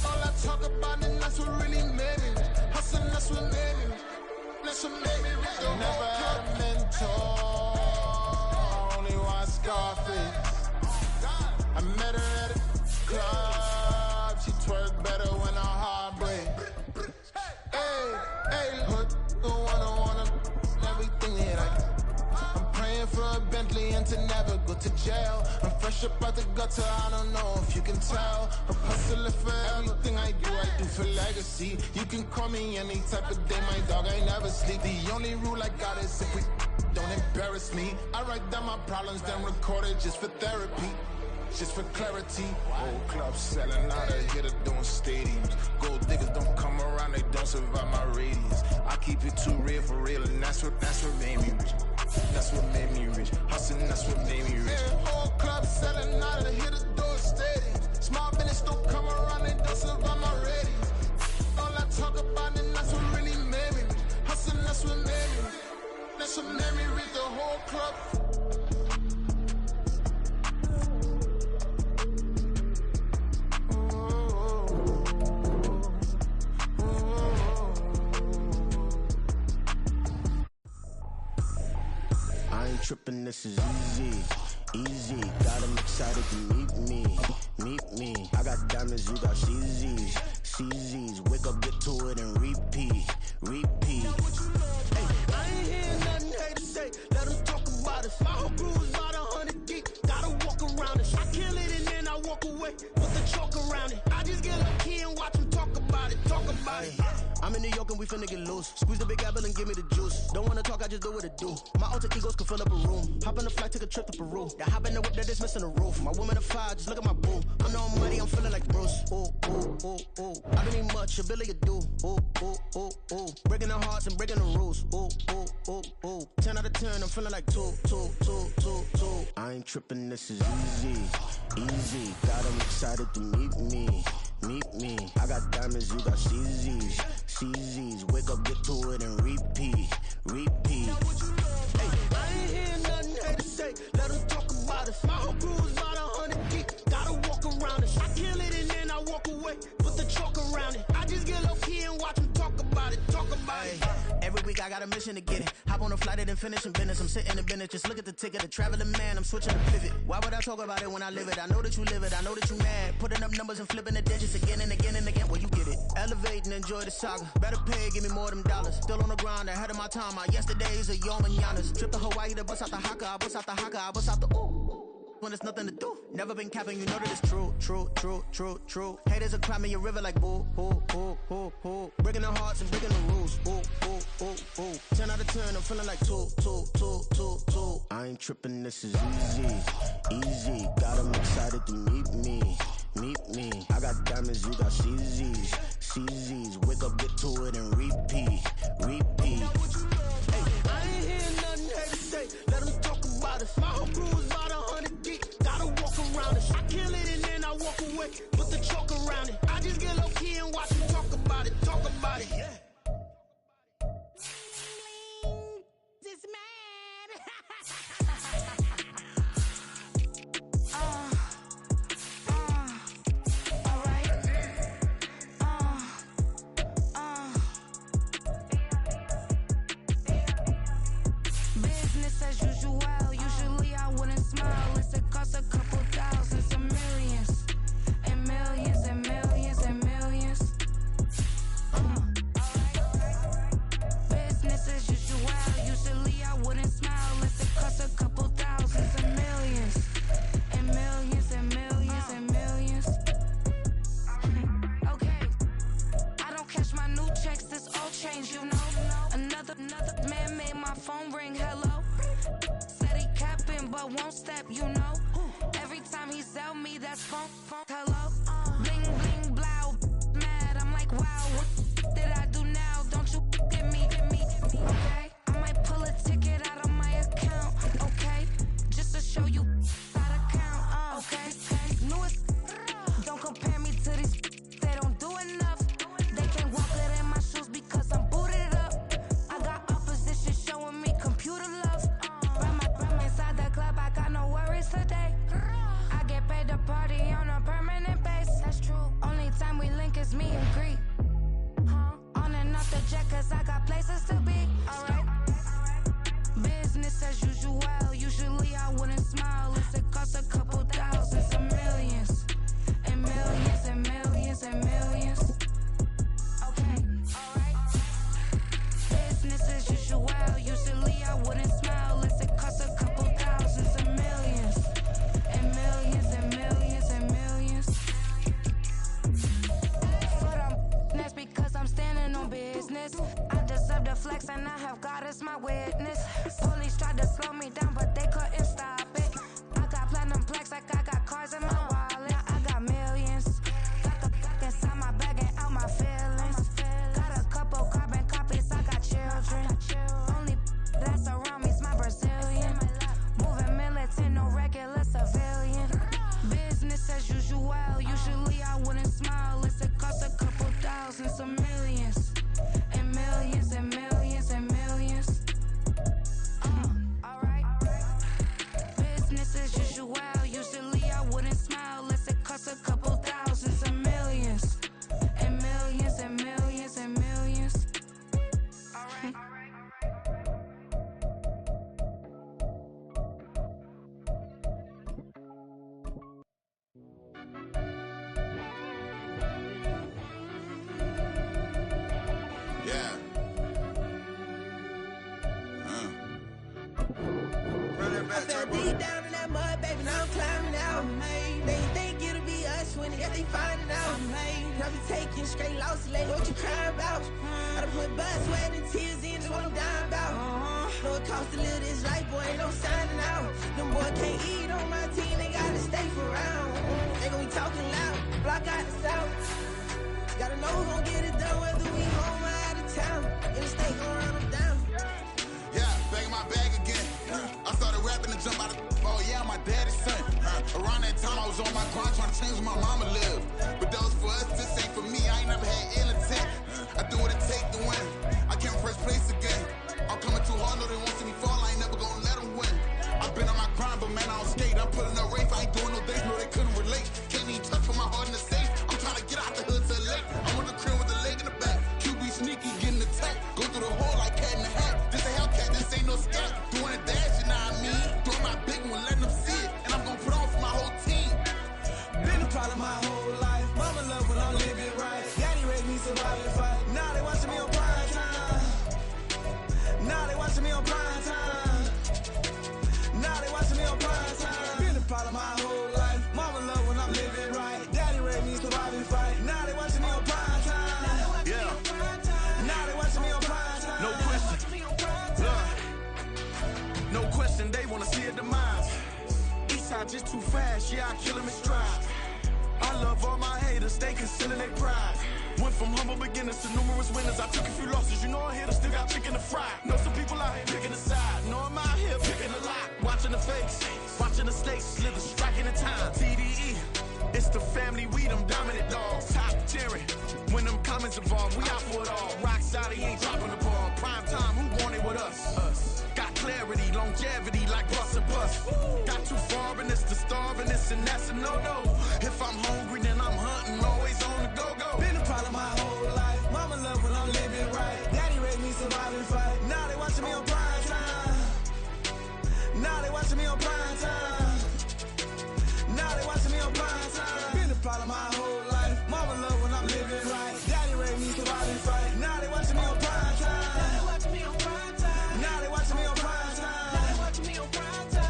All I talk about, and that's what really made me rich. Hustling, that's what made me rich. That's what made me rich. Never had a mentor, only one Scarface. I met her at a club, she twerk better when her heart breaks. Hey, hood, the wanna everything that I'm praying for a Bentley and to never go to jail. I'm fresh up out the gutter, I don't know if you can tell. I'm hustling for everything I do for legacy. You can call me any type of day, my dog, I never sleep. The only rule I got is if we don't embarrass me. I write down my problems, then record it just for therapy. Just for clarity. Whole club selling out of hitter doing stadiums. Gold diggers don't come around, they don't survive my radius. I keep it too real for real, and that's what made me rich. That's what made me rich. Hustling, that's what made me rich. Yeah, whole club selling out of hitter doing stadiums. Small business don't come around, they don't survive my radius. All I talk about, and that's what really made me rich. Hustling, that's what made me rich. That's what made me rich. The whole club. Trippin', this is easy, got them excited to meet me, I got diamonds, you got CZs, wake up, get to it and repeat, hey, I ain't hear nothing hate to say, let them talk about us, my whole crew is about 100 deep, gotta walk around it, I kill it and then I walk away, put the chalk around it, I just get a key and watch them talk about it. I'm in New York and we finna get loose. Squeeze the big apple and give me the juice. Don't wanna talk, I just do what it do. My alter egos can fill up a room. Hop on a flight, take a trip to Peru. That hop in the whip that is missing the roof. My woman a fire, just look at my boo. I'm no money, I'm feeling like Bruce. Ooh. I don't need much, ability to do. Ooh. Breaking the hearts and breaking the rules. Ooh. 10 out of 10, I'm feeling like two. I ain't tripping, this is easy. Got them excited to meet me. I got diamonds, you got CZs, wake up, get to it and repeat. Hey, I ain't hear nothing hate to say, let them talk about us. My whole crew is about 100 deep, gotta walk around it. I kill it and then I walk away, put the chalk around it. I just get low key and watch them talk about it. Every week I got a mission to get it. Hop on a flight and then finish in business. I'm sitting in business, just look at the ticket. A traveling man, I'm switching to pivot. Why would I talk about it when I live it? I know that you live it, I know that you mad. Putting up numbers and flipping the digits again and again and again. Well, you get it. Elevate and enjoy the saga. Better pay, give me more than dollars. Still on the grind, ahead of my time. My yesterdays are yo mananas. Trip to Hawaii to bust out the haka. I bust out the haka, I bust out the ooh. When there's nothing to do. Never been capping, you know that it's true. Haters are climbing your river like boo. Breaking the hearts and breaking the rules. Ooh. 10 out of 10, I'm feeling like two. I ain't tripping, this is easy, easy. Got 'em excited to meet me, meet me. I got diamonds, you got CZs, CZs. Wake up, get to it, and repeat, repeat. Hey, I ain't hearing nothing hate to say. Let them talk about us. My whole crew is about 100 deep. Gotta walk around it. I kill it and then I walk away. Put the chalk around it. I just get low key and watch them talk about it. Talk about it. Yeah. This man. Business as usual. Usually I wouldn't smile. Unless it costs a couple thousand, some millions, and millions, and millions, and millions. Business as usual. Usually I wouldn't smile. Unless it costs a couple thousand, some millions, and millions, and millions, and millions. Okay, I don't cash my new checks. This all change, you know. Another man made my phone ring. Hello. Said he capping but won't step, you know. Every time he sell me, that's phone. Hello. Bling bling blow. Mad, I'm like wow. What did I do now? Don't you get me? Okay. I might pull a ticket out of my account. Okay. Just to show you how to count. Okay. Newest. Don't compare me to these. They don't do enough. They can't walk it in my shoes because I'm booted up. I got opposition showing me computer love. Run inside the club, I got no worries today. I get paid to party on a permanent base. That's true. Only time we link is me and Greek. On and off the jet, cause I got places to be. Alright. Business as usual. Usually I wouldn't smile. Unless it costs a couple thousand, some millions, and millions, and millions, and millions. Okay, alright. Business as usual. Usually I wouldn't smile. Unless it costs a couple thousand, some millions, and millions, and millions, and millions. But that's because I'm standing on business. I deserve the flex and I have God as my witness. Police tried to slow me down but they couldn't stop it. I got platinum plaques like I got cars in my wallet. I got millions. Got the inside my bag and out my feelings. Got a couple carbon copies, I got children. Only that's around me's my Brazilian. Moving militant, no regular civilian. Business as usual. Usually I wouldn't smile. Unless it costs a couple thousand, some millions, and millions, and millions, and millions. Alright. Business as usual. Usually I wouldn't smile. Unless it costs a couple thousand, some millions, and millions, and millions, and millions. Alright. Yeah. I fell deep down in that mud, baby, now I'm climbing out. They think it'll be us when they got they finding out. I be taking straight losses, lady, what you crying about? I done put blood, sweat, and tears in, just what I'm dying about. Know it costs to live this life, boy, ain't no signing out. Them boy can't eat on my team, they gotta stay for round. They gon' be talking loud, block out the south. Gotta know who gon' get it done, whether we home or out of town. In the state, gon' run them down. Yeah, back in my bag again. I started rapping and jump out of. Oh yeah, my daddy's son. Around that time I was on my grind trying to change where my mama lived. But that was for us, this ain't for me. I ain't never had ill intent. I do what it take to win. I came first place again. I'm coming too hard, no they won't see me fall. I ain't never gonna let them win. I've been on my grind, but man I don't skate. I'm putting up race, I ain't doing no days, no they couldn't relate. Can't even touch with my heart in the safe. I'm trying to get out the hood to the lake. I'm on the crib with the leg in the back. QB sneaky, getting attacked. Go through the hole like cat in the hat. This a Hellcat, this ain't no scat. Doing a dash, you know what I mean? Doing my big one, letting them see it. And I'm gonna put on for my whole team. Been a problem my whole life. Mama love when I'm living right. Daddy raised me survive and fight. Now they watching me on prime time. Now they watching me on prime time. Now they watching me on prime time. Been a problem my whole life. Mama love when I'm living right. Daddy raised me survive and fight. Now they watching me on prime time. Yeah. Now they watching me on prime time. No question. No question, they wanna see a demise. Eastside just too fast, yeah, I kill him in stride. I love all my haters, they concealing their pride. Went from humble beginners to numerous winners. I took a few losses, you know I hit, still got chicken to fry. Know some people out here picking a side, know I'm out here picking a lot. Watching the fakes, watching the snakes slither, striking the time. TDE, it's the family, we them dominant dogs. Top tiering, when them comments involved, we out for it all. Rock side, he ain't dropping the ball. Prime time, who want it with us? Us. Got clarity, longevity, like bus and bus. Got too far and it's the starving, this and that's a no-no. If I'm hungry, then I'm hunting, always on the go-go. Been a problem my whole life. Mama love when I'm living right. Daddy raised me survive and fight. Now they watching me on prime time. Now they watching me on prime time. Now they watching me on prime time. Been a problem my whole life. Mama love when I'm living right. Daddy raised me survive and fight. Now they watching me on prime time. Now they watching me on prime time. Now they watching me on prime time. Now they watching me on prime time.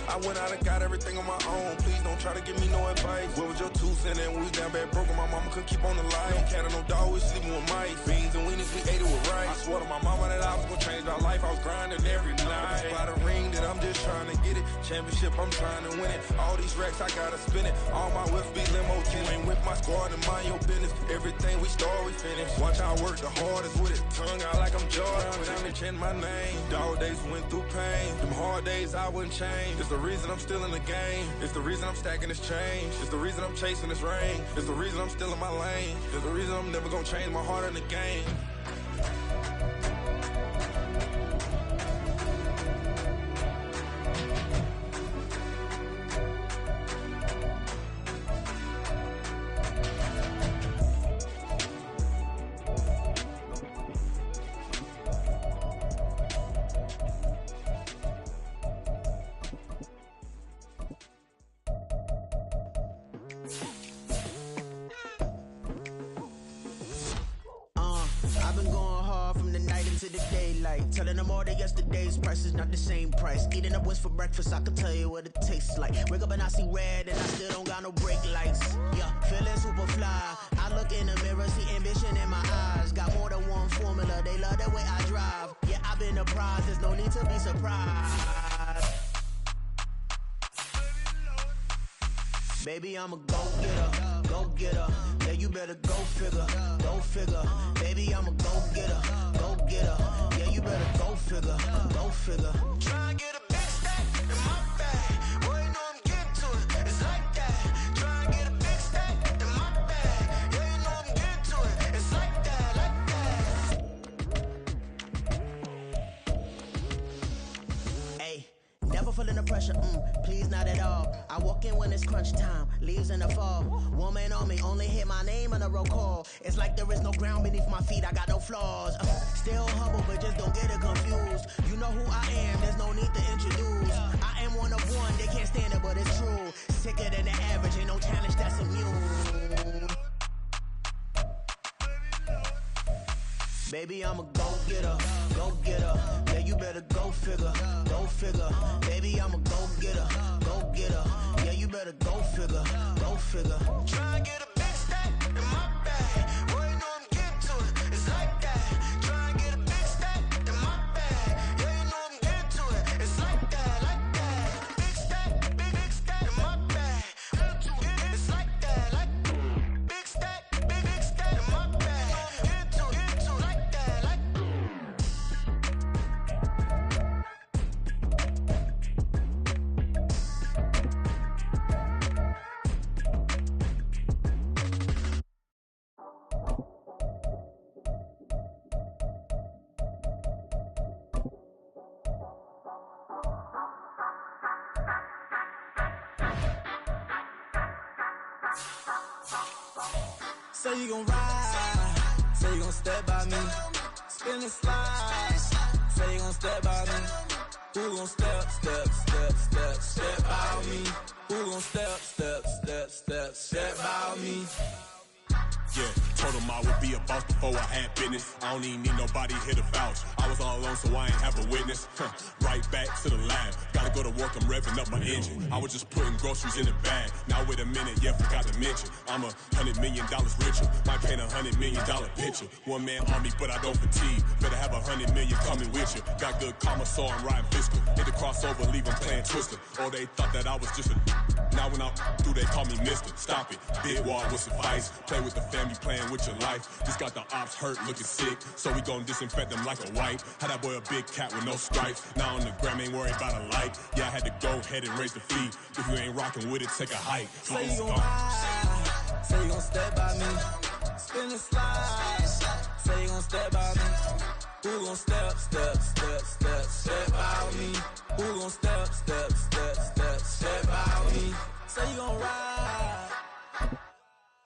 I went out and got everything on my own. Please don't try to give me no advice. What was your 2 cents and we was down bad broke and my mama couldn't keep on the line. No cat or no dog, we sleeping with mice. Beans and weenies, we ate it with rice. I swore to my mama that I was gonna change our life. I was grinding every night. By the ring that I'm just trying to get it. Championship, I'm trying to win it. All these racks, I gotta spin it. All my whips be limo 10. Ain't with my squad and mind your business. Everything we start, we finish. Watch how I work the hardest with it. Tongue out like I'm Jordan. Without me chanting my name. Dog days went through pain. Them hard days I wouldn't change. It's the reason I'm still in the game. It's the reason I'm stacking this change. It's the reason I'm chasing this rain. It's the reason I'm still in my lane. It's the reason I'm never gonna change my heart in the game. I've been going hard from the night into the daylight. Telling them all that yesterday's price is not the same price. Eating up what's for breakfast, I can tell you what it tastes like. Wake up and I see red and I still don't got no brake lights. Yeah, feeling super fly. I look in the mirror, see ambition in my eyes. Got more than one formula, they love the way I drive. Yeah, I've been a prize, there's no need to be surprised. Baby, I'm a go-getter, go-getter. Yeah, you better go figure, go figure. Baby, I'm a go-getter, go-getter. Yeah, you better go figure, go figure. Try and get a big stack in my bag. Boy, you know I'm getting to it, it's like that. Try and get a big stack in my bag. Yeah, you know I'm getting to it, it's like that, like that. Hey, never feeling the pressure, please not at all. I walk in when it's crunch time, leaves in the fall. Woman on me, only hit my name on a roll call. It's like there is no ground beneath my feet, I got no flaws. Still humble, but just don't get it confused. You know who I am, there's no need to introduce. I am one of one, they can't stand it, but it's true. Sicker than the average, ain't no challenge that's immune. Baby, I'm a go-getter, go-getter. Yeah, you better go figure, go figure. Baby, I'm a go-getter, go-getter. Yeah, you better go figure, go figure. Try and get a big stack in my bag. Boy, you know I'm getting to it, it's like that. Try and get a big stack in my bag. Yeah, you know I'm getting to it, it's like that, like that. Big stack in my bag. It's like that, like big stack in my bag. Get to like that, like. Say you gon' ride, say you gon' step by me, spin and slide, say you gon' step by me. Who gon' step by me? Who gon' step by me? Yeah, told him I would be a boss before I had business. I don't even need nobody here to vouch. I was all alone, so I ain't have a witness. Right back to the lab. Gotta go to work, I'm revving up my engine. I was just putting groceries in the bag. Now wait a minute, yeah, forgot to mention. I'm $100 million richer. Might paint $100 million picture. One man on me, but I don't fatigue. Better have 100 million coming with you. Got good karma, so I'm riding fiscal. Hit the crossover, leave them playing Twister. Oh, they thought that I was just a... Now when I'm through, they call me Mister. Stop it, big wall with suffice. Play with the family, playing with your life. Just got the ops hurt, looking sick. So we gon' disinfect them like a wipe. Had that boy a big cat with no stripes. Now on the gram, ain't worried about a light. Yeah, I had to go ahead and raise the fee. If you ain't rocking with it, take a hike. Say you gon' ride, say you gon' step by me. Spin and slide, say you gon' step by me. Who gon' step by me? Who gon' step by me? Say you gon' ride,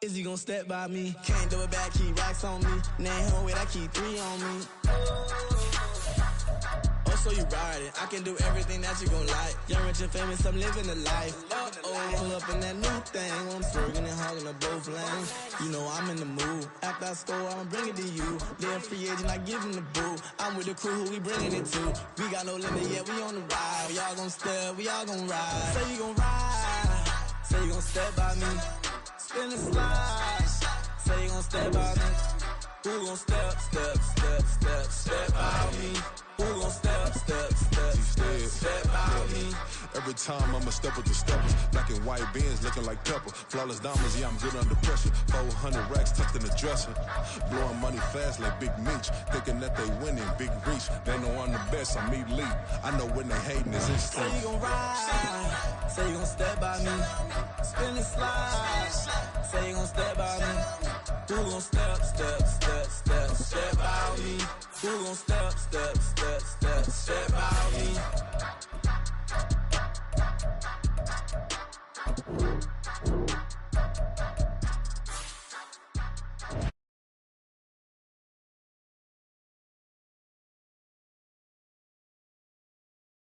is you gon' step by me? Can't do it back, keep racks on me. Name home with I keep 3 on me. So you ride it, I can do everything that you gon' like. Young, rich, and famous, I'm living the life. Pull up in that new thing, I'm swerving and hogging up both lanes. You know I'm in the mood. After I score, I'ma bring it to you. They're a free agent, I give them the boo. I'm with the crew, who we bringing it to. We got no limit yet, we on the ride. We all gon' step, we all gon' ride. Say you gon' ride, say you gon' step by me. Spin and slide, say you gon' step by me. Who gon' step by me? Who gon' step by me? Every time I'ma step with the steppers. Black and white beans looking like pepper. Flawless diamonds, yeah, I'm good under pressure. 400 racks tucked in the dresser. Blowing money fast like Big Meech. Thinking that they winning, big reach. They know I'm the best, I'm elite. I know when they hating is instant. Say you gon' ride, say you gon' step by me. Spin and slide, say you gon' step by me. Who gon' step by me? Who gon' step by me?